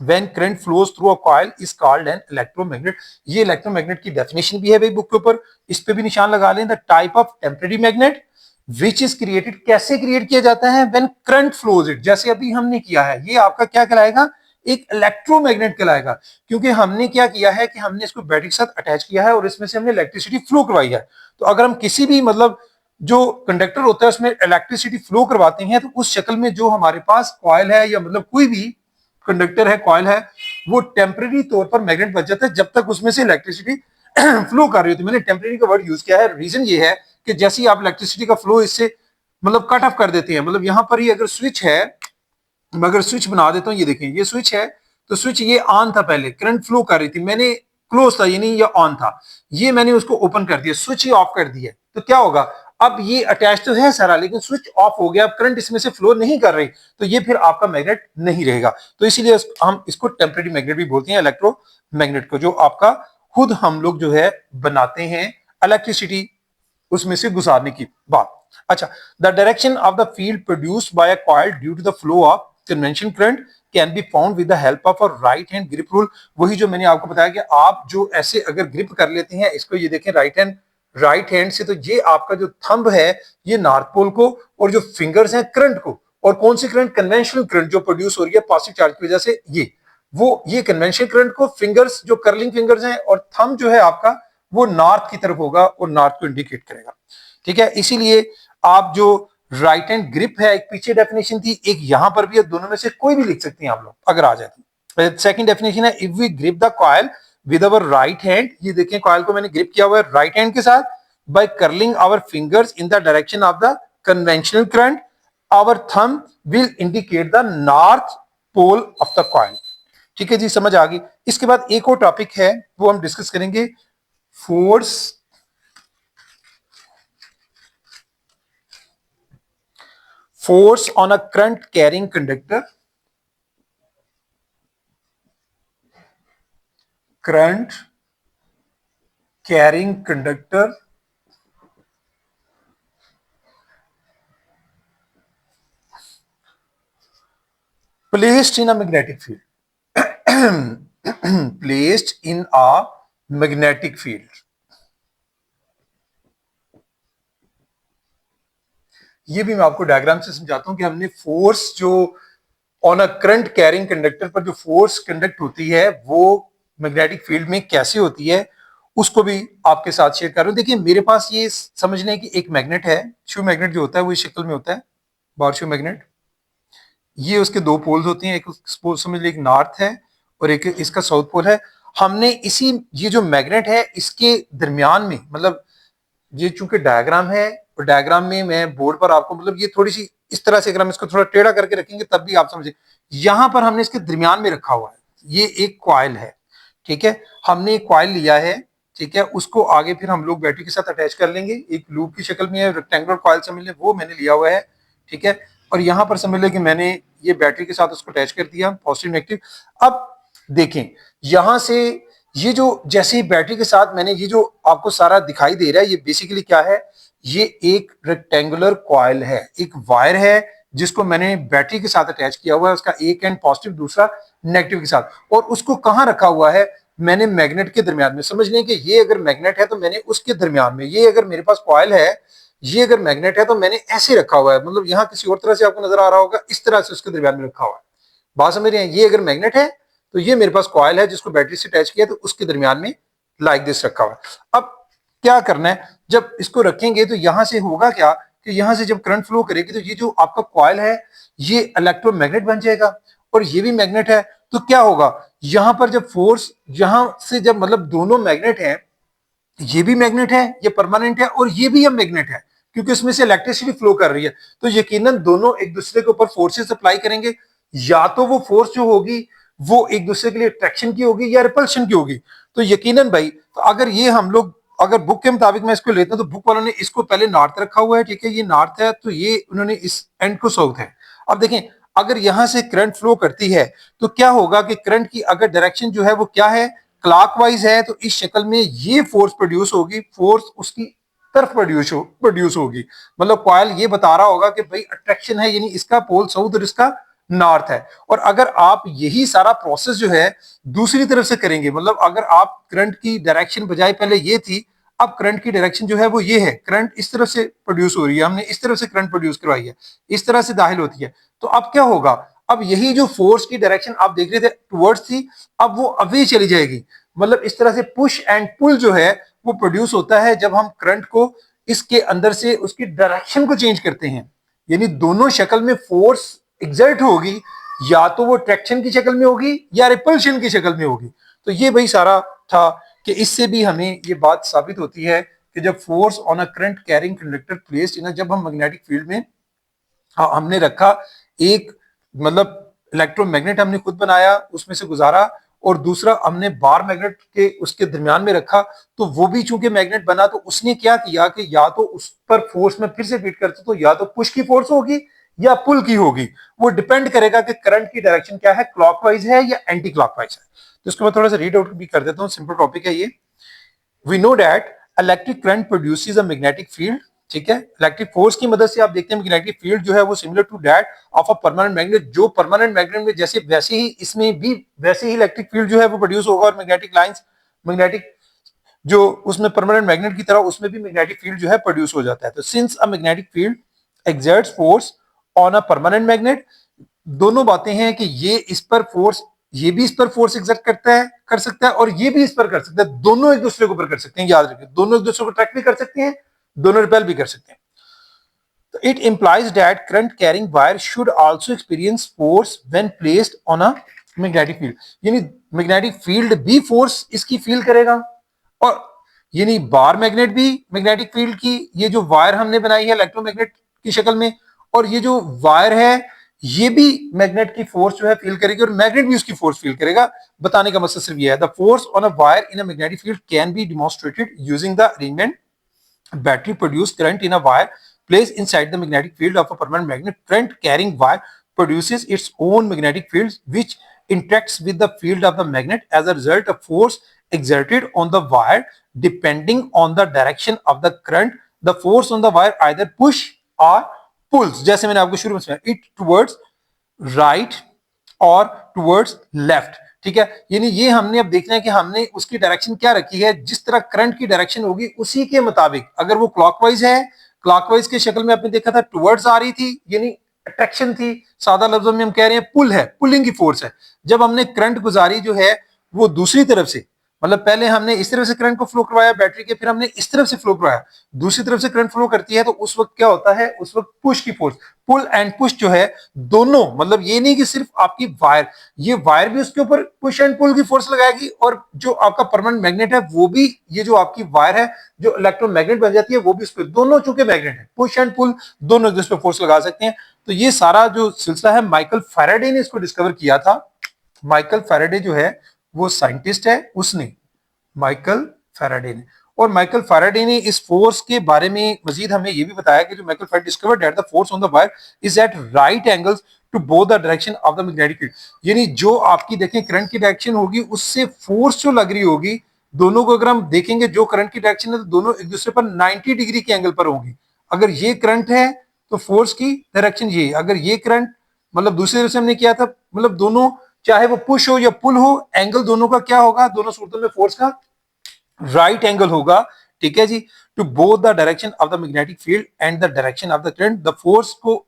when current flows through a coil is called an electromagnet. ये electromagnet की definition भी है भाई book के ऊपर, इस पे भी निशान लगा लें। The type of temporary magnet which is created, कैसे क्रिएट किया जाता है, व्हेन करंट फ्लोज इट, जैसे अभी हमने किया है, ये आपका क्या कहलाएगा, एक इलेक्ट्रोमैग्नेट कहलाएगा। क्योंकि हमने क्या किया है कि हमने इसको बैटरी के साथ अटैच किया है और इसमें से हमने इलेक्ट्रिसिटी फ्लो करवाई है। तो अगर हम किसी भी मतलब जो कंडक्टर होता है उसमें इलेक्ट्रिसिटी फ्लो करवाते हैं तो उस शक्ल में जो हमारे पास कॉइल है या मतलब कोई भी कंडक्टर है, कॉइल है, वो टेम्परेरी तौर पर मैग्नेट बच जाता है जब तक उसमें से इलेक्ट्रिसिटी फ्लो कर रही होती है। मैंने टेम्परेरी का वर्ड यूज किया है, रीजन ये है कि जैसे ही आप इलेक्ट्रिसिटी का फ्लो इससे मतलब कट ऑफ कर देते हैं, मतलब यहां पर ही अगर स्विच है, मैं अगर स्विच बना देता हूं, ये देखें ये स्विच है, तो स्विच ये ऑन था, पहले करंट फ्लो कर रही थी, मैंने क्लोज था यानी ये ऑन था, ये मैंने उसको ओपन कर दिया, स्विच ही ऑफ कर दिया, तो क्या होगा, अब ये अटैच तो है सारा लेकिन स्विच ऑफ हो गया, अब करंट इसमें से फ्लो नहीं कर रही, तो ये फिर आपका मैग्नेट नहीं रहेगा। तो इसीलिए हम इसको टेम्परेरी मैग्नेट भी बोलते हैं, इलेक्ट्रो मैग्नेट को, जो आपका खुद हम लोग जो है बनाते हैं इलेक्ट्रिसिटी उसमें से गुजारने की बात। अच्छा, the direction of the field produced by a coil due to the flow of convention current can be found with the help of a right hand grip rule. वही जो मैंने आपको बताया कि आप जो ऐसे अगर ग्रिप कर लेते हैं इसको, ये देखें राइट हैंड से, तो ये आपका जो थंब है ये नॉर्थ पोल को, और जो फिंगर्स हैं करंट को, और कौन सी करंट, कन्वेंशनल करंट जो प्रोड्यूस हो रही है पॉजिटिव चार्ज की वजह से, ये कन्वेंशनल करंट को फिंगर्स जो कर्लिंग फिंगर्स हैं और थंब जो है आपका वो नॉर्थ की तरफ होगा और नॉर्थ को इंडिकेट करेगा। ठीक है, इसीलिए आप जो राइट हैंड ग्रिप है, एक पीछे डेफिनेशन थी, एक यहां पर भी है, दोनों में से कोई भी लिख सकते हैं आप लोग अगर आ जाए तो। सेकंड डेफिनेशन है, if we grip the coil with our right hand, ये देखें कॉइल को मैंने ग्रिप किया हुआ है राइट हैंड के साथ, by curling our fingers in the direction of the conventional current, our thumb will indicate the north pole of the coil. ठीक है जी, समझ आ गई। इसके बाद एक और टॉपिक है वो हम डिस्कस करेंगे, force on a current carrying conductor, current carrying conductor placed in a magnetic field, placed in a magnetic field। ये भी मैं आपको डायग्राम से समझाता हूं कि हमने फोर्स जो on a current carrying conductor पर जो फोर्स कंडक्ट होती है वो मैग्नेटिक फील्ड में कैसे होती है, उसको भी आपके साथ शेयर कर रहा हूं। देखिए मेरे पास ये समझने की एक मैग्नेट है, शू मैग्नेट जो होता है वो इस शक्ल में होता है, बार शू मैग्नेट, ये उसके दो पोल्स होते हैं, एक समझ लीजिए एक नॉर्थ है और एक इसका साउथ पोल है। हमने इसी ये जो मैग्नेट है इसके दरमियान में, मतलब ये चूंकि डायग्राम है और डायग्राम में मैं बोर्ड पर आपको मतलब ये थोड़ी सी इस तरह से अगर हम इसको थोड़ा टेढ़ा करके रखेंगे तब भी आप समझे, यहां पर हमने इसके दरमियान में रखा हुआ है, ये एक कॉइल है। ठीक है, हमने एक कॉइल लिया है, ठीक है, उसको आगे फिर हम लोग बैटरी के साथ अटैच कर लेंगे, एक लूप की शक्ल में है, रेक्टेंगुलर कॉइल समझ लें, वो मैंने लिया हुआ है। ठीक है, और यहां पर समझ लें कि मैंने ये बैटरी के साथ उसको अटैच कर दिया, पॉजिटिव नेगेटिव। अब देखें यहां से ये जो जैसे ही बैटरी के साथ मैंने ये जो आपको सारा दिखाई दे रहा है, ये बेसिकली क्या है, ये एक रेक्टेंगुलर कॉइल है, एक वायर है जिसको मैंने बैटरी के साथ अटैच किया हुआ है, उसका एक एंड पॉजिटिव दूसरा नेगेटिव के साथ, और उसको कहां रखा हुआ है, मैंने मैग्नेट के दरमियान में। समझ लें कि ये अगर मैग्नेट है तो मैंने उसके दरमियान में, ये अगर मेरे पास कॉइल है, ये अगर मैग्नेट है तो मैंने ऐसे रखा हुआ है, मतलब यहाँ किसी और तरह से आपको नजर आ रहा होगा, इस तरह से उसके दरमियान में रखा हुआ है। बात समझ रहे हैं? ये अगर मैग्नेट है तो ये मेरे पास कॉइल है जिसको बैटरी से अटैच किया, तो उसके दरमियान में लाइक दिस रखा हुआ है। अब क्या करना है, जब इसको रखेंगे तो यहां से होगा क्या कि यहां से जब करंट फ्लो करेगी तो ये जो आपका कॉइल है ये इलेक्ट्रोमैग्नेट बन जाएगा, और ये भी मैग्नेट है। तो क्या होगा, यहां पर जब फोर्स, यहां से जब मतलब दोनों मैग्नेट है, ये भी मैग्नेट है, ये परमानेंट है, और ये भी अब मैग्नेट है क्योंकि उसमें से इलेक्ट्रिसिटी फ्लो कर रही है, तो यकीनन दोनों एक दूसरे के ऊपर फोर्सेस अप्लाई करेंगे। या तो वो फोर्स जो होगी वो एक दूसरे के लिए अट्रैक्शन की होगी या रिपल्शन की होगी। तो यकीनन भाई, तो अगर ये हम लोग, अगर बुक के मुताबिक मैं इसको लेता हूं तो बुक वालों ने इसको पहले नॉर्थ रखा हुआ है, ठीक है, ये नॉर्थ है, तो ये उन्होंने इस एंड को साउथ है। अब देखें, अगर यहां से करंट फ्लो करती है तो क्या होगा कि करंट की अगर डायरेक्शन जो है वो क्या है, क्लॉकवाइज है, तो इस शक्ल में ये फोर्स प्रोड्यूस होगी, फोर्स उसकी तरफ प्रोड्यूस होगी। मतलब कॉइल ये बता रहा होगा कि भाई अट्रैक्शन है, यानी इसका पोल साउथ और इसका नॉर्थ है। और अगर आप यही सारा प्रोसेस जो है दूसरी तरफ से करेंगे, मतलब अगर आप करंट की डायरेक्शन बजाय पहले ये थी, अब करंट की डायरेक्शन जो है वो ये है, करंट इस तरफ से प्रोड्यूस हो रही है, हमने इस तरफ से करंट प्रोड्यूस करवाई है, इस तरह से दाखिल होती है, तो अब क्या होगा, अब यही जो फोर्स की डायरेक्शन आप देख रहे थे टुवर्ड्स थी, अब वो अवे चली जाएगी। मतलब इस तरह से पुश एंड पुल जो है वो प्रोड्यूस होता है जब हम करंट को इसके अंदर से उसकी डायरेक्शन को चेंज करते हैं, यानी दोनों शक्ल में फोर्स एग्जर्ट होगी, या तो वो ट्रैक्शन की शक्ल में होगी या रिपल्शन की शक्ल में होगी। तो ये भाई सारा था कि इससे भी हमें ये बात साबित होती है कि जब force on a current carrying conductor placed in, जब हम मैग्नेटिक फील्ड में हमने रखा एक, मतलब इलेक्ट्रोमैग्नेट हमने खुद बनाया, उसमें से गुजारा, और दूसरा हमने बार मैग्नेट के उसके दरमियान में रखा, तो वो भी चूंकि मैग्नेट बना तो उसने क्या किया कि या तो उस पर फोर्स में फिर से फिट करते तो या तो पुश की फोर्स होगी या पुल की होगी, वो डिपेंड करेगा कि करंट की डायरेक्शन क्या है, क्लॉकवाइज है या एंटी क्लॉकवाइज है। तो इसको मैं थोड़ा सा रीड आउट भी कर देता हूँ, सिंपल टॉपिक है ये। We know that electric current produces a magnetic field, ठीक है, इलेक्ट्रिक फोर्स की मदद से आप देखते हैं मैग्नेटिक फील्ड जो है वो similar to that of a permanent magnet, जो परमानेंट मैग्नेट में जैसे वैसे ही इसमें भी वैसे ही इलेक्ट्रिक फील्ड जो है वो प्रोड्यूस होगा, और मैग्नेटिक लाइंस, मैग्नेटिक जो उसमें परमानेंट मैग्नेट की तरह उसमें भी मैग्नेटिक फील्ड जो है प्रोड्यूस हो जाता है। तो since a magnetic field exerts force on a permanent magnet, दोनों बातें हैं कि ये इस पर फोर्स, ये भी इस पर फोर्स एग्जर्ट करता है, कर सकता है, और ये भी इस पर कर सकता है, दोनों एक दूसरे के ऊपर कर सकते हैं, याद रखिए, दोनों एक दूसरे को ट्रैक भी कर सकते हैं, दोनों रिपेल भी कर सकते हैं। तो it implies that current carrying wire should also experience force when placed on a magnetic field, यानी मैग्नेटिक फील्ड भी फोर्स इसकी फील करेगा, और यानी बार मैग्नेट भी मैग्नेटिक फील्ड की, ये जो वायर हमने बनाई है इलेक्ट्रोमैग्नेट की शक्ल में, और ये जो वायर है ये भी मैग्नेट की फोर्स जो है फील करेगी, और मैग्नेट भी उसकी फोर्स फील करेगा। बताने का मकसद सिर्फ ये है, the force on a wire in a magnetic field can B demonstrated using the arrangement battery produce current in a wire placed inside the magnetic field of a permanent magnet. Current carrying wire produces its own magnetic field which interacts with the field of the magnet. As a result, a force exerted on the wire depending on the direction of the current. The force on the wire either push or pulls, जैसे मैंने आपको शुरू में समझाया, it towards right और towards left, ठीक है, यानी ये हमने अब देखना है कि हमने उसकी डायरेक्शन क्या रखी है, जिस तरह करंट की डायरेक्शन होगी उसी के मुताबिक, अगर वो क्लॉकवाइज है, क्लॉकवाइज के शक्ल में आपने देखा था टुवर्ड्स आ रही थी, यानी अट्रैक्शन थी, सादा लफ्जों में हम कह रहे हैं पुल है, पुलिंग की फोर्स है। जब हमने करंट गुजारी जो है वो दूसरी तरफ से, मतलब पहले हमने इस तरफ से करंट को फ्लो करवाया बैटरी के, फिर हमने इस तरफ से फ्लो करवाया, दूसरी तरफ से करंट फ्लो करती है, तो उस वक्त क्या होता है, उस वक्त पुश की फोर्स, पुल एंड पुश जो है दोनों, मतलब ये नहीं कि सिर्फ आपकी वायर, ये वायर भी उसके ऊपर पुश एंड पुल की फोर्स लगाएगी, और जो आपका परमानेंट मैग्नेट है वो भी, ये जो आपकी वायर है जो इलेक्ट्रोमैग्नेट बन जाती है वो भी उस पर, दोनों चूंकि मैग्नेट है, पुश एंड पुल दोनों एक दूसरे पर फोर्स लगा सकते हैं। तो ये सारा जो सिलसिला है माइकल फैराडे ने इसको डिस्कवर किया था। माइकल फैराडे जो है वो साइंटिस्ट है, उसने, माइकल फैराडे ने, और माइकल फैराडे ने इस फोर्स के बारे में मजीद हमें यह भी बताया कि जो Michael Faraday discovered that the force on the wire is at right angles to both the direction of the magnetic field, यानी जो आपकी देखें करंट की डायरेक्शन होगी उससे फोर्स जो लग रही होगी, दोनों को अगर हम देखेंगे जो करंट की डायरेक्शन है तो दोनों एक दूसरे पर 90 डिग्री के एंगल पर होंगी। अगर ये करंट है तो फोर्स की डायरेक्शन ये, अगर ये करंट, मतलब दूसरी तरफ से हमने किया था, मतलब दोनों चाहे वो पुश हो या पुल हो, एंगल दोनों का क्या होगा, दोनों सूरतों में फोर्स का राइट एंगल होगा, ठीक है जी। To both the direction of the magnetic field and the direction of the current. The force को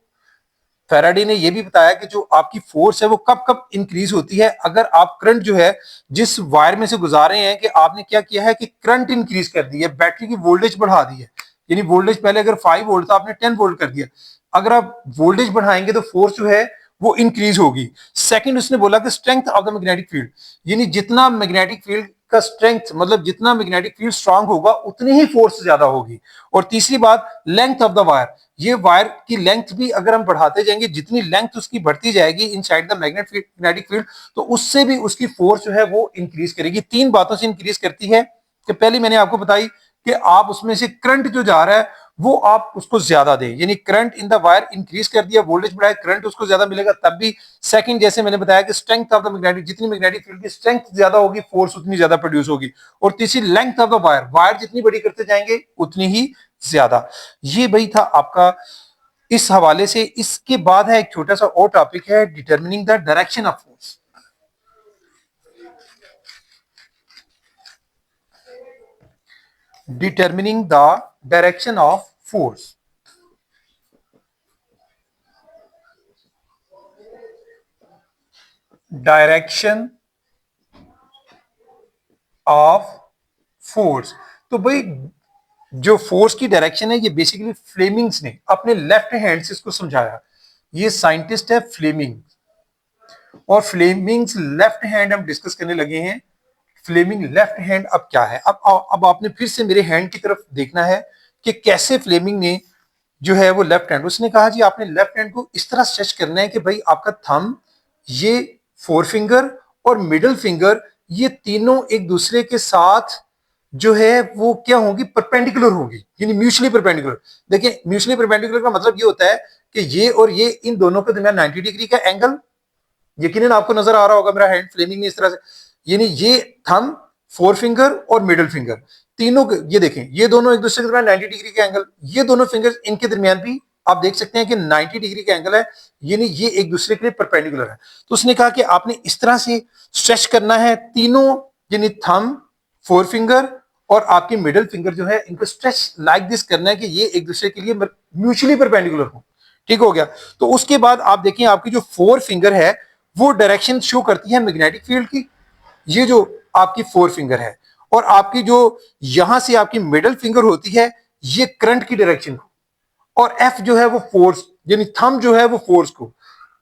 फैराडे ने यह भी बताया कि जो आपकी फोर्स है वो कब कब इंक्रीज होती है, अगर आप करंट जो है जिस वायर में से गुजार रहे हैं कि आपने क्या किया है कि करंट इंक्रीज कर दी है, बैटरी की वोल्टेज बढ़ा दी है, यानी वोल्टेज पहले अगर 5 वोल्ट था आपने 10 वोल्ट कर दिया, अगर आप वोल्टेज बढ़ाएंगे तो फोर्स जो है वो इंक्रीज होगी। सेकंड उसने बोला कि strength of the magnetic field, यानी जितना मैग्नेटिक फील्ड का स्ट्रेंथ मतलब जितना मैग्नेटिक फील्ड स्ट्रांग होगा उतनी ही फोर्स ज्यादा होगी। और तीसरी बात लेंथ ऑफ द वायर, ये वायर की लेंथ भी अगर हम बढ़ाते जाएंगे जितनी लेंथ उसकी बढ़ती जाएगी इनसाइड द मैग्नेटिक फील्ड तो उससे भी उसकी फोर्स जो है वो इंक्रीज करेगी। तीन बातों से इंक्रीज करती है कि पहली मैंने आपको बताई कि आप उसमें से करंट जो जा रहा है वो आप उसको ज्यादा दें, यानी current in the wire increase कर दिया, वोल्टेज बढ़ाया, करंट उसको ज्यादा मिलेगा तब भी। सेकंड जैसे मैंने बताया कि स्ट्रेंथ ऑफ द मैग्नेटिक, जितनी मैग्नेटिक फील्ड की स्ट्रेंथ ज्यादा होगी फोर्स उतनी ज्यादा प्रोड्यूस होगी। और तीसरी length of the wire, wire जितनी बड़ी करते जाएंगे उतनी ही ज्यादा। ये भाई था आपका इस हवाले से। इसके बाद है एक छोटा सा और टॉपिक है determining the direction of force. Determining the direction of force. Direction of force, तो भाई जो फोर्स की डायरेक्शन है ये बेसिकली फ्लेमिंग्स ने अपने लेफ्ट हैंड से इसको समझाया। ये साइंटिस्ट है फ्लेमिंग, और फ्लेमिंग्स लेफ्ट हैंड हम डिस्कस करने लगे हैं। फ्लेमिंग लेफ्ट हैंड अब क्या है, अब आपने फिर से मेरे हैंड की तरफ देखना है कि कैसे फ्लेमिंग ने जो है वो लेफ्ट हैंड, उसने कहा जी आपने लेफ्ट हैंड को इस तरह स्ट्रेच करना है कि भाई आपका थंब, ये फोर फिंगर और मिडिल फिंगर, ये तीनों एक दूसरे के साथ जो है वो क्या होगी, परपेंडिकुलर होगी, यानी म्यूचुअली परपेंडिकुलर। देखिए म्यूचुअली परपेंडिकुलर का मतलब ये होता है कि ये और ये इन दोनों के दरमियान 90 डिग्री का एंगल, यकीनन आपको नजर आ रहा होगा मेरा हैंड फ्लेमिंग ने इस तरह से, यानी ये थंब, फोर फिंगर और मिडिल फिंगर तीनों ये देखें ये दोनों एक दूसरे के दरमियान 90 डिग्री का एंगल, ये दोनों फिंगर्स इनके दरमियान भी आप देख सकते हैं कि 90 डिग्री का एंगल है, यानी ये एक दूसरे के लिए परपेंडिकुलर है। तो उसने कहा कि आपने इस तरह से स्ट्रेच करना है तीनों, यानी थंब, फोर फिंगर और आपकी मिडिल फिंगर जो है इनको स्ट्रेच लाइक दिस करना है कि ये एक दूसरे के लिए म्यूचुअली परपेंडिकुलर हो। ठीक हो गया। तो उसके बाद आप देखिए आपकी जो फोर फिंगर है वो डायरेक्शन शो करती है मैग्नेटिक फील्ड की, ये जो आपकी फोर फिंगर है, और आपकी जो यहां से आपकी मिडिल फिंगर होती है ये करंट की डायरेक्शन को, और एफ जो है वो फोर्स, यानी थंब जो है वो फोर्स को।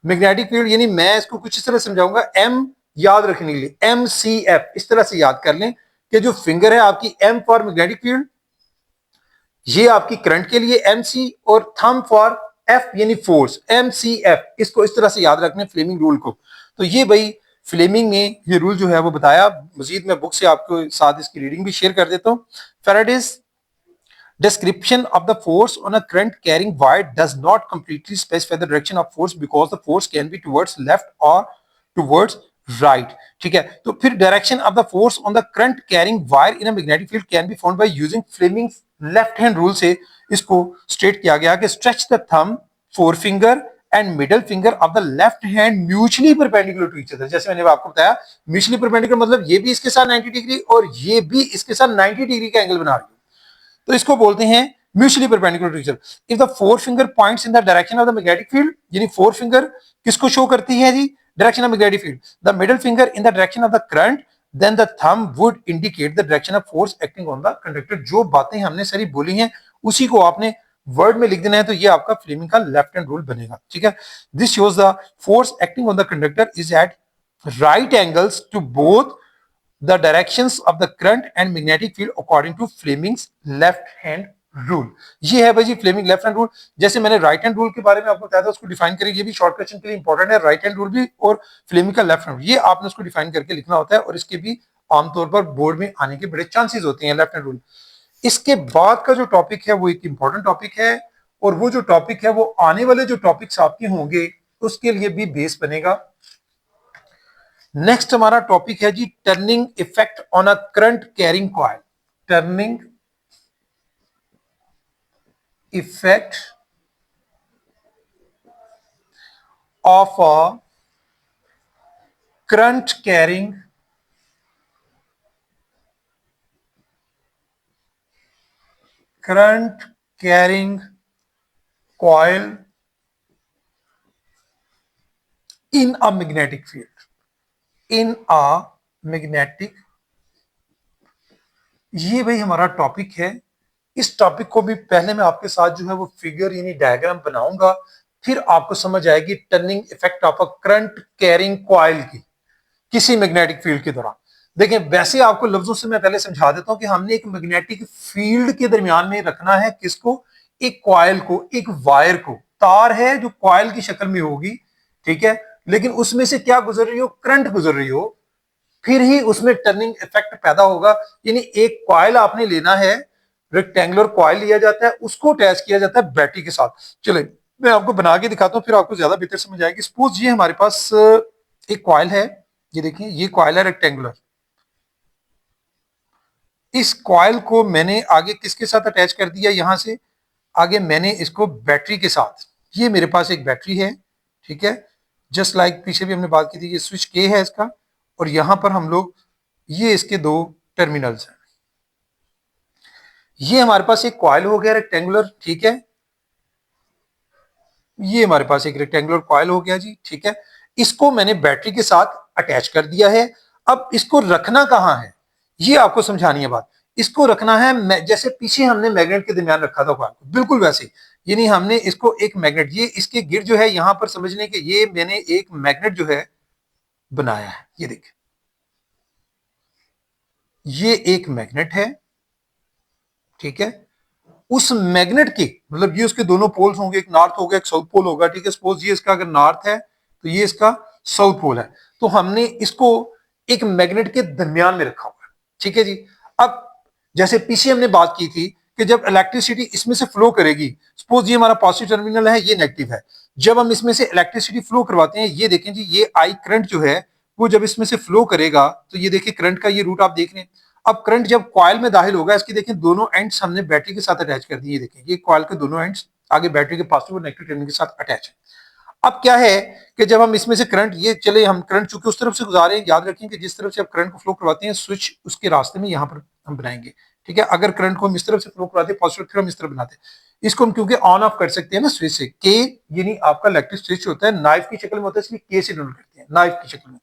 मैग्नेटिक फील्ड यानी मैं इसको कुछ इस तरह समझाऊंगा, एम याद रखने के लिए एम सी एफ इस तरह से याद कर लें कि जो फिंगर है आपकी एम फॉर मैग्नेटिक फील्ड, ये आपकी करंट के लिए एम सी, और थंब फॉर एफ यानी फोर्स एम सी एफ, इसको इस तरह से याद रखने फ्लेमिंग रूल को। तो ये भाई फ्लेमिंग ने ये रूल जो है वो बताया। मजीद मैं बुक से आपको साथ इसकी रीडिंग भी शेयर कर देता हूं। Faraday's description of the force on a current carrying wire does not completely specify the direction of force because the force can be towards left or towards right। ठीक है, तो फिर direction of the force on the current carrying wire in a magnetic field can be found by using Fleming's left hand rule से इसको state किया गया कि stretch the thumb, fore finger and middle finger of the left hand mutually perpendicular to each other. जैसे मैंने आपको बताया mutually perpendicular मतलब ये भी इसके साथ 90 डिग्री और ये भी इसके साथ 90 डिग्री का एंगल बना रही है, तो इसको बोलते हैं mutually perpendicular to each other. If the four finger points in the direction of the magnetic field, यानी फोर फिंगर किसको शो करती है जी, direction of magnetic field, the middle finger in the direction of the current, then the thumb would indicate the direction of force acting on the conductor. जो बातें हमने सारी बोली हैं उसी को आपने वर्ड में लिख देना है, तो ये आपका फ्लेमिंग का लेफ्ट हैंड रूल बनेगा। ठीक है, this shows the force acting on the conductor is at right angles to both the directions of the current and magnetic field according to Fleming's left hand rule. ये है भाई जी Fleming left hand rule. जैसे मैंने right hand rule के बारे में आपको बताया था उसको डिफाइन करें, ये भी शॉर्ट क्वेश्चन के लिए इंपॉर्टेंट है, राइट हैंड रूल भी और फ्लेमिंग का लेफ्ट हैंड, ये आपने उसको डिफाइन करके लिखना होता है, और इसके भी आमतौर पर बोर्ड में आने के बड़े चांसेस होते हैं लेफ्ट हैंड रूल। इसके बाद का जो टॉपिक है वो एक इंपॉर्टेंट टॉपिक है, और वो जो टॉपिक है वो आने वाले जो टॉपिक्स आपके होंगे उसके लिए भी बेस बनेगा। नेक्स्ट हमारा टॉपिक है जी turning effect on a current carrying coil. Turning effect of a current carrying current carrying coil in a magnetic field, in a magnetic, ये भाई हमारा टॉपिक है। इस टॉपिक को भी पहले मैं आपके साथ जो है वो फिगर यानी डायग्राम बनाऊंगा, फिर आपको समझ आएगी turning effect of a current carrying coil की किसी मैग्नेटिक फील्ड के दौरान। देखिए वैसे आपको लफ्जों से मैं पहले समझा देता हूं कि हमने एक मैग्नेटिक फील्ड के दरमियान में रखना है किसको, एक कॉइल को, एक वायर को, तार है जो कॉइल की शक्ल में होगी, ठीक है, लेकिन उसमें से क्या गुजर रही हो, करंट गुजर रही हो, फिर ही उसमें टर्निंग इफेक्ट पैदा होगा। यानी एक कॉइल आपने लेना है, रेक्टेंगुलर कॉइल लिया जाता है, उसको अटैच किया जाता है बैटरी के साथ। चले मैं आपको बना के दिखाता हूं, फिर आपको ज्यादा बेहतर समझ आएगी। सपोज ये हमारे पास एक कॉइल है, ये देखिए ये कॉइल है रेक्टेंगुलर। इस कॉइल को मैंने आगे किसके साथ अटैच कर दिया, यहां से आगे मैंने इसको बैटरी के साथ, ये मेरे पास एक बैटरी है, ठीक है, जस्ट लाइक पीछे भी हमने बात की थी, ये स्विच के है इसका, और यहां पर हम लोग, ये इसके दो टर्मिनल्स हैं। ये हमारे पास एक कॉइल हो गया रेक्टेंगुलर, ठीक है, ये हमारे पास एक रेक्टेंगुलर कॉइल हो गया जी, ठीक है, इसको मैंने बैटरी के साथ अटैच कर दिया है। अब इसको रखना कहां है, ये आपको समझानी है बात। इसको रखना है जैसे पीछे हमने मैग्नेट के दरमियान रखा था कॉइल को, बिल्कुल वैसे, यानी हमने इसको एक मैग्नेट, ये इसके गिर जो है यहां पर समझने के, ये मैंने एक मैग्नेट जो है बनाया है, ये देखिए ये एक मैग्नेट है, ठीक है, उस मैग्नेट के मतलब ये उसके दोनों पोल्स होंगे, एक नॉर्थ होगा एक साउथ पोल होगा, ठीक है, सपोज ये इसका अगर नॉर्थ है तो ये इसका साउथ पोल है, तो हमने इसको एक मैग्नेट के दरमियान में रखा हुआ है, ठीक है जी। अब जैसे पीछे हमने बात की थी कि जब इलेक्ट्रिसिटी इसमें से फ्लो करेगी, सपोज ये हमारा पॉजिटिव टर्मिनल है, ये नेगेटिव है, जब हम इसमें से इलेक्ट्रिसिटी फ्लो करवाते हैं, ये देखें जी, ये आई करंट जो है वो जब इसमें से फ्लो करेगा तो ये देखिए करंट का ये रूट आप देख रहे हैं। अब करंट जब कॉइल में दाखिल होगा, इसकी देखें दोनों एंड्स हमने बैटरी के साथ अटैच कर दिए, देखें ये कॉइल के दोनों एंड्स आगे बैटरी के पॉजिटिव और नेगेटिव टर्मिनल के साथ अटैच है। अब क्या है कि जब हम इसमें से करंट, ये चले हम करंट चूंकि उस तरफ से गुजारे, याद रखें कि जिस तरफ से आप करंट को फ्लो करवाते हैं स्विच उसके रास्ते में यहां पर हम बनाएंगे, ठीक है, अगर करंट को हम इस तरफ से फ्लो करवाते हैं पॉजिटिव, फिर हम इस तरफ बनाते हैं, इसको हम क्योंकि ऑन ऑफ कर सकते हैं ना स्विच से, के यानी आपका इलेक्ट्रिक स्विच होता है, नाइफ की शक्ल में होता है, इसलिए के से डिनोट करते हैं नाइफ की शक्ल में।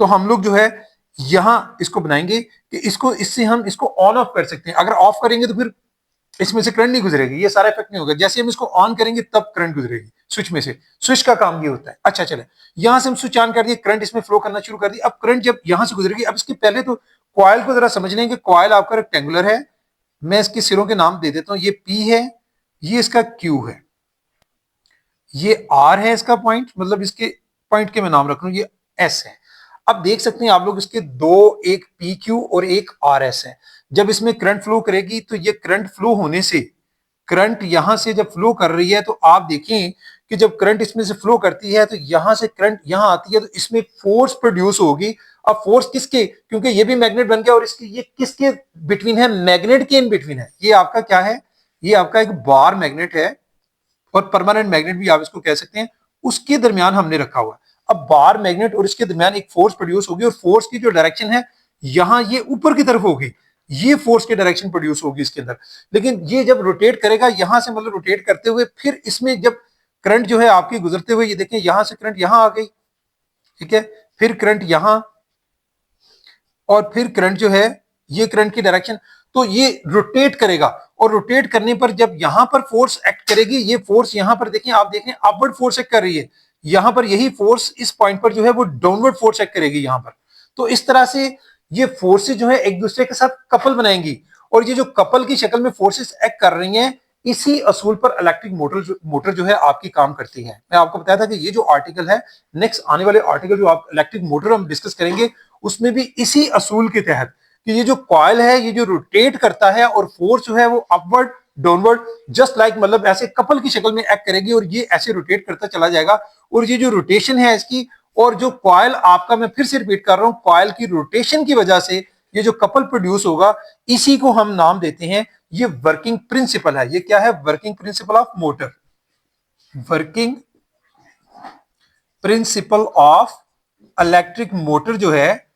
तो हम लोग जो है यहां इसको बनाएंगे कि इसको, इससे हम इसको ऑन ऑफ कर सकते हैं, अगर ऑफ करेंगे तो फिर इसमें से करंट नहीं गुजरेगी, ये सारा इफेक्ट नहीं होगा, जैसे हम इसको ऑन करेंगे तब करंट गुजरेगी स्विच में से, स्विच का काम ये होता है। अच्छा चले, यहां से हम स्विच ऑन कर दिए, करंट इसमें फ्लो करना शुरू कर दिया, अब करंट जब यहां से गुजरेगी, अब इसके पहले तो कॉइल को जरा समझ लेंगे, कॉइल आपका रेक्टेंगुलर है, मैं इसके सिरों के नाम दे देता हूं, ये पी है, ये इसका क्यू है, ये आर है इसका पॉइंट, मतलब इसके पॉइंट के मैं नाम रख रहा हूं, ये एस है। अब देख सकते हैं आप लोग इसके दो, एक पी क्यू और एक आर एस है। जब इसमें करंट फ्लो करेगी तो ये करंट फ्लो होने से, करंट यहां से जब फ्लो कर रही है तो आप देखें कि जब करंट इसमें से फ्लो करती है तो यहां से करंट यहां आती है तो इसमें फोर्स प्रोड्यूस होगी। अब फोर्स किसके, क्योंकि ये भी मैग्नेट बन गया और इसकी ये किसके बिटवीन है, मैग्नेट के इन बिटवीन है, ये आपका क्या है, ये आपका एक बार मैग्नेट है और परमानेंट मैग्नेट भी आप इसको कह सकते हैं, उसके दरमियान हमने रखा हुआ है। अब बार मैग्नेट और इसके दरमियान एक फोर्स प्रोड्यूस होगी और फोर्स की जो डायरेक्शन है यहां ये ऊपर की तरफ होगी, ये फोर्स की डायरेक्शन प्रोड्यूस होगी इसके अंदर। लेकिन ये जब रोटेट करेगा यहां से, मतलब रोटेट करते हुए, फिर इसमें जब करंट जो है आपकी गुजरते हुए, ये देखें यहां से करंट यहां आ गई, ठीक है, फिर करंट यहां, और फिर करंट जो है ये करंट की डायरेक्शन, तो ये रोटेट करेगा और रोटेट करने पर जब यहां पर फोर्स एक्ट करेगी, ये फोर्स यहां पर देखें, आप देखें अपवर्ड फोर्स एक्ट कर रही है, यहां पर यही फोर्स इस पॉइंट पर जो है वो डाउनवर्ड फोर्स एक्ट करेगी यहां पर। तो इस तरह से ये फोर्सेस जो है एक दूसरे के साथ कपल बनाएंगी, और ये जो कपल की शक्ल में फोर्सेस एक्ट कर रही हैं, इसी असूल पर इलेक्ट्रिक मोटर जो है आपकी काम करती है। मैं आपको बताया था कि ये जो आर्टिकल है, नेक्स्ट आने वाले आर्टिकल जो आप इलेक्ट्रिक मोटर हम डिस्कस करेंगे, उसमें भी इसी असूल के तहत कि ये जो कॉइल है ये जो रोटेट करता है और फोर्स जो है वो अपवर्ड डाउनवर्ड जस्ट लाइक मतलब ऐसे कपल की शक्ल में एक्ट करेगी और ये ऐसे रोटेट करता चला जाएगा। और ये जो रोटेशन है इसकी, और जो कॉइल आपका, मैं फिर से रिपीट कर रहा हूं, कॉइल की रोटेशन की वजह से ये जो कपल प्रोड्यूस होगा, इसी को हम नाम देते हैं, ये वर्किंग प्रिंसिपल है। ये क्या है, working principle of motor, working principle of electric motor जो है,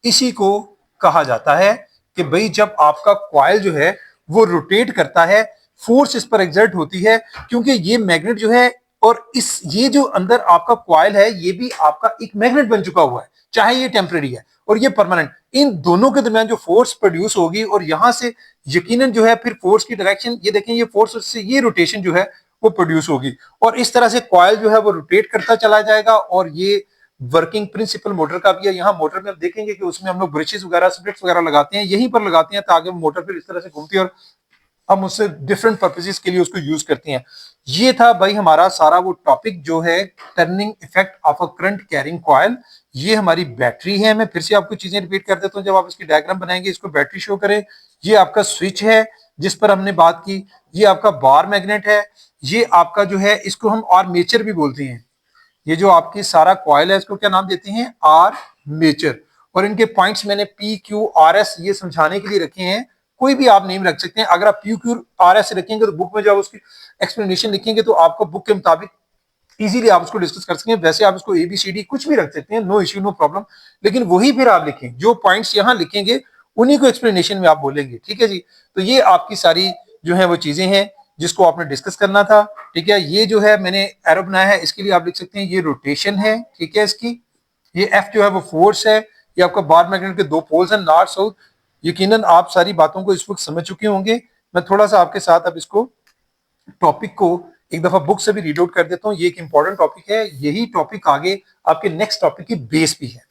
इसी को कहा जाता है कि भाई जब आपका कॉइल जो है वो रोटेट करता है, फोर्स इस पर एग्जर्ट होती है, क्योंकि ये मैग्नेट जो है और इस ये जो अंदर आपका कॉइल है ये भी आपका एक मैग्नेट बन चुका हुआ है, चाहे ये टेम्परेरी है और ये परमानेंट। इन दोनों के दरमियान जो फोर्स प्रोड्यूस होगी और यहां से यकीनन जो है फिर फोर्स की डायरेक्शन, ये देखें ये फोर्स से ये रोटेशन जो है वो प्रोड्यूस होगी और इस तरह से कॉइल जो है वो रोटेट करता चला जाएगा। और ये वर्किंग प्रिंसिपल मोटर का भी है। यहाँ मोटर में हम देखेंगे कि उसमें हम लोग ब्रशेस वगैरह स्प्लिट्स वगैरह लगाते हैं, यहीं पर लगाते हैं ताकि मोटर फिर इस तरह से घूमती है और हम उससे डिफरेंट पर्पसेस के लिए उसको यूज करते हैं। ये था भाई हमारा सारा वो टॉपिक जो है turning effect of a current carrying coil. ये हमारी बैटरी है, मैं फिर से आपको चीजें रिपीट कर देता हूं, जब आप इसकी डायग्राम बनाएंगे इसको बैटरी शो करें। ये आपका स्विच है जिस पर हमने बात की, ये आपका बार मैग्नेट है, ये आपका जो है इसको हम आर्मेचर भी बोलते हैं। ये जो आपकी सारा कॉइल है इसको क्या नाम देते हैं, आर्मेचर। और इनके पॉइंट्स मैंने पी क्यू आर एस ये समझाने के लिए रखे हैं, कोई भी आप नेम रख सकते हैं। अगर आप पी क्यू आर एस रखेंगे तो बुक में जब उसकी एक्सप्लेनेशन लिखेंगे तो आपको बुक के मुताबिक इजीली आप उसको डिस्कस कर सकते हैं। वैसे आप इसको एबीसीडी कुछ भी रख सकते हैं, नो इश्यू नो प्रॉब्लम, लेकिन वही फिर आप लिखें जो पॉइंट्स यहां लिखेंगे उन्हीं को एक्सप्लेनेशन में आप बोलेंगे, ठीक है जी। तो ये आपकी सारी जो है वो चीजें हैं जिसको आपने डिस्कस करना था, ठीक है। ये जो है मैंने एरो बनाया है, इसके लिए आप लिख सकते हैं ये रोटेशन है, ठीक है इसकी। ये एफ जो है वो फोर्स है, ये आपका बार मैग्नेट के दो पोल्स हैं नॉर्थ साउथ। यकीनन आप सारी बातों को इस वक्त समझ चुके होंगे। मैं थोड़ा सा आपके साथ अब इसको टॉपिक को एक दफा बुक से भी रीड आउट कर देता हूं। ये एक इंपॉर्टेंट टॉपिक है, यही टॉपिक आगे आपके नेक्स्ट टॉपिक की बेस भी है।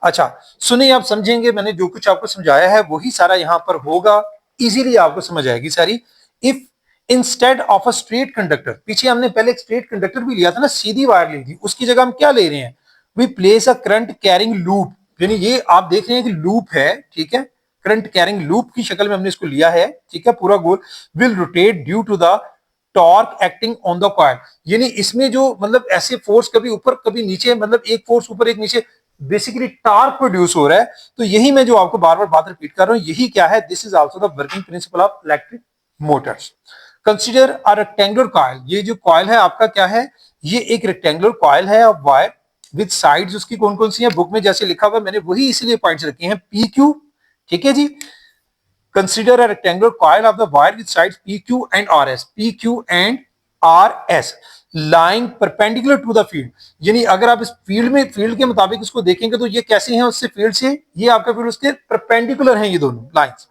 अच्छा सुनिए, आप समझेंगे मैंने जो कुछ आपको समझाया है वही सारा यहां पर होगा, इजीली आपको समझ आएगी सारी। If instead of a straight conductor, पीछे हमने पहले एक स्ट्रेट कंडक्टर भी लिया था ना, सीधी वायर ली थी, उसकी जगह हम क्या ले रहे हैं, we place a current carrying loop. यानी ये आप देख रहे हैं कि लूप है, ठीक है, करंट कैरिंग लूप की शक्ल में हमने इसको लिया है, ठीक है, पूरा गोल। Will rotate due to the torque acting on the coil. यानी इसमें जो मतलब ऐसे फोर्स कभी ऊपर कभी नीचे, मतलब एक फोर्स ऊपर एक नीचे, बेसिकली टार्क प्रोड्यूस हो रहा है। तो यही मैं जो आपको बार बार बात रिपीट कर रहा हूं, यही क्या है, this is also the working principle of electric Motors. Consider a rectangular coil, ये जो कॉइल है आपका क्या है, ये एक रेक्टेंगुलर कॉइल है ऑफ वायर विद साइड्स, उसकी कौन कौन सी है, बुक में जैसे लिखा हुआ मैंने वही इसलिए पॉइंट्स रखे हैं, पी क्यू, ठीक है जी। Consider a rectangular coil of the wire with sides PQ and RS. PQ and RS lying perpendicular to the field. यानी अगर आप इस फील्ड के मुताबिक इसको देखेंगे तो ये कैसे हैं उससे, फील्ड से, ये आपका फील्ड उसके परपेंडिकुलर हैं, ये दोनों lines.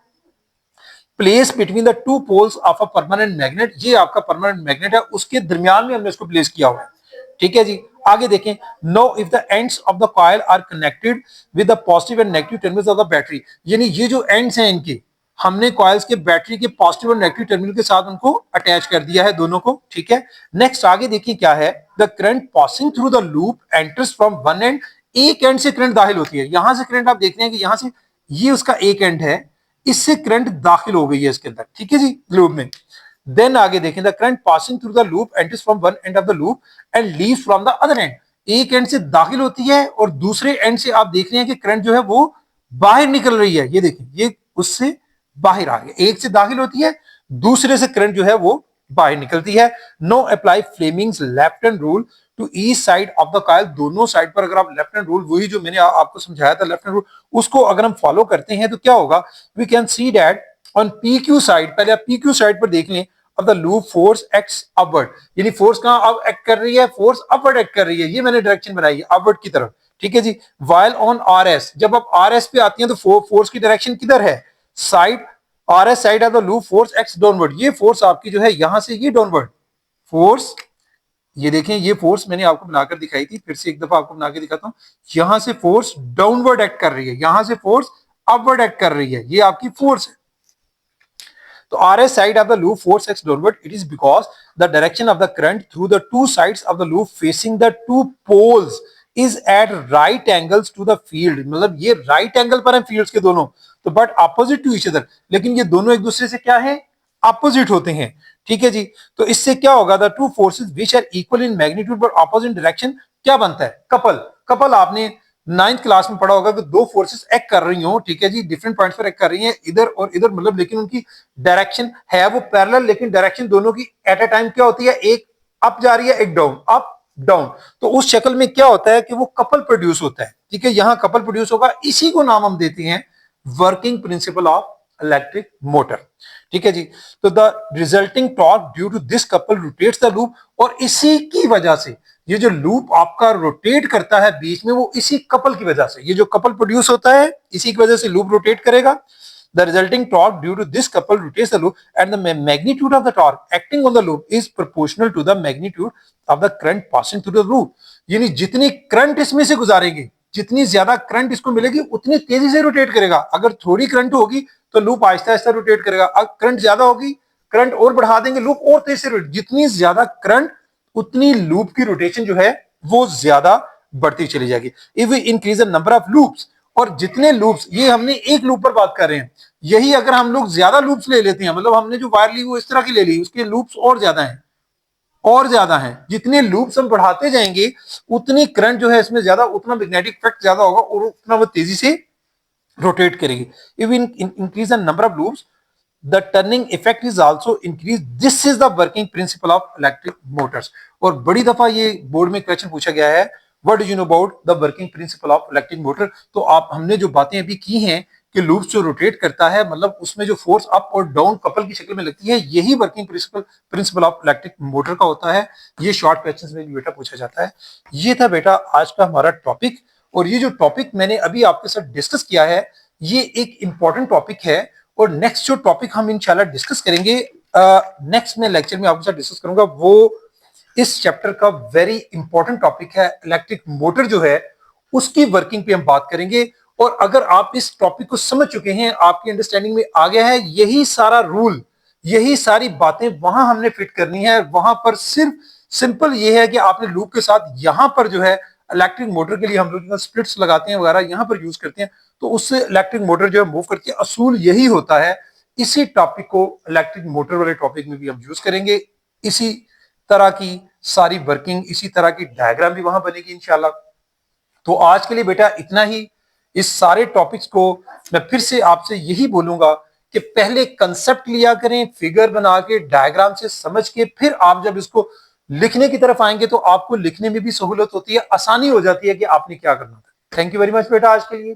Place between the two poles of a permanent magnet, ये आपका परमानेंट मैग्नेट है, उसके दरमियान में हमने इसको प्लेस किया हुआ है, ठीक है जी। आगे देखें, now if the ends of the coil are connected with the positive and negative terminals of the battery. यानी ये जो एंड्स हैं इनके, हमने कॉइल्स के बैटरी के पॉजिटिव और नेगेटिव टर्मिनल के साथ उनको अटैच कर दिया है दोनों को, ठीक है। नेक्स्ट आगे देखिए क्या है, the current passing through the loop enters from one and, एक एंड से करंट दाखिल होती है, यहां से करंट आप देख रहे हैं कि यहां से ये उसका एक एंड है, इससे करंट दाखिल हो गई है इसके अंदर, ठीक है जी, लूप में। देन आगे देखें, the current passing through the loop enters from one end of the loop and leaves from the other and, एक एंड से दाखिल होती है और दूसरे एंड से आप देख रहे हैं कि करंट जो है वो बाहर निकल रही है, ये देखिए ये उससे बाहर आ गया, एक से दाखिल होती है, दूसरे से करंट जो है वो बाहर निकलती है। Now apply Fleming's left hand rule to each side of the coil, दोनों साइड पर अगर आप लेफ्ट हैंड रूल, वही जो मैंने आपको समझाया था लेफ्ट हैंड रूल, उसको अगर हम फॉलो करते हैं तो क्या होगा, we can see that on P Q side, पहले आप पी क्यू साइड पर देख लें, अब the loop force acts upward, यानी फोर्स कहां अब एक्ट कर रही है, फोर्स अपवर्ड एक्ट कर रही है, ये मैंने डायरेक्शन बनाई है अपवर्ड की तरफ, ठीक है जी। वाइल ऑन आर एस, जब आप आर एस पे आती हैं तो फोर्स की डायरेक्शन किधर है, side, R S side of the loop force acts downward, ये फोर्स आपकी जो है यहां से ये डाउनवर्ड फोर्स, ये देखें ये फोर्स मैंने आपको बनाकर दिखाई थी, फिर से एक दफा आपको बना के दिखाता हूं, यहां से फोर्स डाउनवर्ड एक्ट कर रही है, यहां से फोर्स अपवर्ड एक्ट कर रही है, ये आपकी फोर्स है। तो RS side of the loop force acts downward. It is because the direction of the current through the two sides of the loop facing the two poles is at right angles to the field. मतलब ये right angle पर हैं fields के दोनों, तो but opposite to each other. लेकिन ये दोनों एक दूसरे से क्या है, opposite होते हैं, ठीक है जी। तो इससे क्या होगा, the two forces which are equal in magnitude but opposite direction क्या बनता है, कपल। कपल आपने नाइन्थ क्लास में पढ़ा होगा कि दो फोर्सेस एक्ट कर रही हो, ठीक है जी, डिफरेंट पॉइंट्स पर एक्ट कर रही हैं, इधर और इधर, मतलब लेकिन उनकी डायरेक्शन है वो पैरेलल, लेकिन डायरेक्शन दोनों की एट अ टाइम क्या होती है, एक अप जा रही है एक डाउन, अप डाउन। तो उस शक्ल में क्या होता है कि वो कपल प्रोड्यूस होता है, ठीक है, यहां कपल प्रोड्यूस होगा, इसी को नाम हम देते हैं working principle of electric motor. ठीक है जी। तो the resulting torque due to this couple rotates the loop, और इसी की वजह से ये जो लूप आपका रोटेट करता है बीच में, वो इसी कपल की वजह से, ये जो कपल प्रोड्यूस होता है इसी की वजह से लूप रोटेट करेगा। The resulting torque due to this couple rotates the loop, and the magnitude of the torque acting on the loop is proportional to the magnitude of the current passing through the loop। यानी जितनी current इसमें से गुजारेंगे, जितनी ज्यादा current इसको मिलेगी उतनी तेजी से रोटेट करेगा। अगर थोड़ी करंट होगी तो लूप आहिस्ता आहिस्ता रोटेट करेगा, अगर करंट ज्यादा होगी, करंट और बढ़ा देंगे, लूप और तेज से रोटेट। जितनी ज्यादा करंट उतनी लूप की रोटेशन जो है वो ज्यादा बढ़ती चली जाएगी। If we increase the number of loops, और जितने लूप्स, ये हमने एक लूप पर बात कर रहे हैं, यही अगर हम लोग ज्यादा लूप्स ले लेते हैं, मतलब हमने जो वायर ली वो इस तरह की ले ली, उसके लूप्स और ज्यादा हैं, और ज्यादा हैं, जितने लूप्स हम बढ़ाते जाएंगे उतनी करंट जो है इसमें ज्यादा, उतना मैग्नेटिक इफेक्ट ज्यादा होगा और उतना वो तेजी से रोटेट करेगी। If increase the number of loops the turning effect is also increase. This is the working principle of electric Motors. और बड़ी दफा ये बोर्ड में क्वेश्चन पूछा गया है, what do you know about the working principle of electric motor. तो आप, हमने जो बातें अभी की हैं कि लूप्स जो रोटेट करता है, मतलब उसमें जो फोर्स अप और डाउन कपल की शक्ल में लगती है, यही working principle of electric motor का होता है। ये शॉर्ट क्वेश्चंस में भी बेटा पूछा जाता है। ये था बेटा आज का हमारा टॉपिक, और ये जो टॉपिक मैंने अभी आपके साथ डिस्कस किया है ये एक इंपॉर्टेंट टॉपिक है। और नेक्स्ट जो टॉपिक हम इंशाल्लाह डिस्कस करेंगे, नेक्स्ट में लेक्चर में आपके साथ डिस्कस करूंगा, वो इस चैप्टर का वेरी इंपॉर्टेंट टॉपिक है, इलेक्ट्रिक मोटर जो है उसकी वर्किंग पे हम बात करेंगे। और अगर आप इस टॉपिक को समझ चुके हैं, आपकी अंडरस्टैंडिंग में आ गया है, यही सारा रूल, यही सारी बातें वहां हमने फिट करनी है। वहां पर सिर्फ सिंपल ये है कि आपने लूप के साथ यहां पर जो है इलेक्ट्रिक मोटर के लिए हम लोग स्प्लिट्स लगाते हैं वगैरह, यहां पर यूज करते हैं, तो उससे इलेक्ट्रिक मोटर जो है मूव करती है। असूल यही होता है। इसी टॉपिक को इलेक्ट्रिक मोटर वाले टॉपिक में भी हम यूज करेंगे। इसी तरह की सारी वर्किंग, इसी तरह की डायग्राम भी वहां बनेगी इंशाल्लाह। तो आज के लिए बेटा इतना ही। इस सारे टॉपिक्स को मैं फिर से आपसे यही बोलूंगा कि पहले कंसेप्ट लिया करें, फिगर बना के, डायग्राम से समझ के, फिर आप जब इसको लिखने की तरफ आएंगे तो आपको लिखने में भी सहूलत होती है, आसानी हो जाती है कि आपने क्या करना था। थैंक यू वेरी मच बेटा आज के लिए।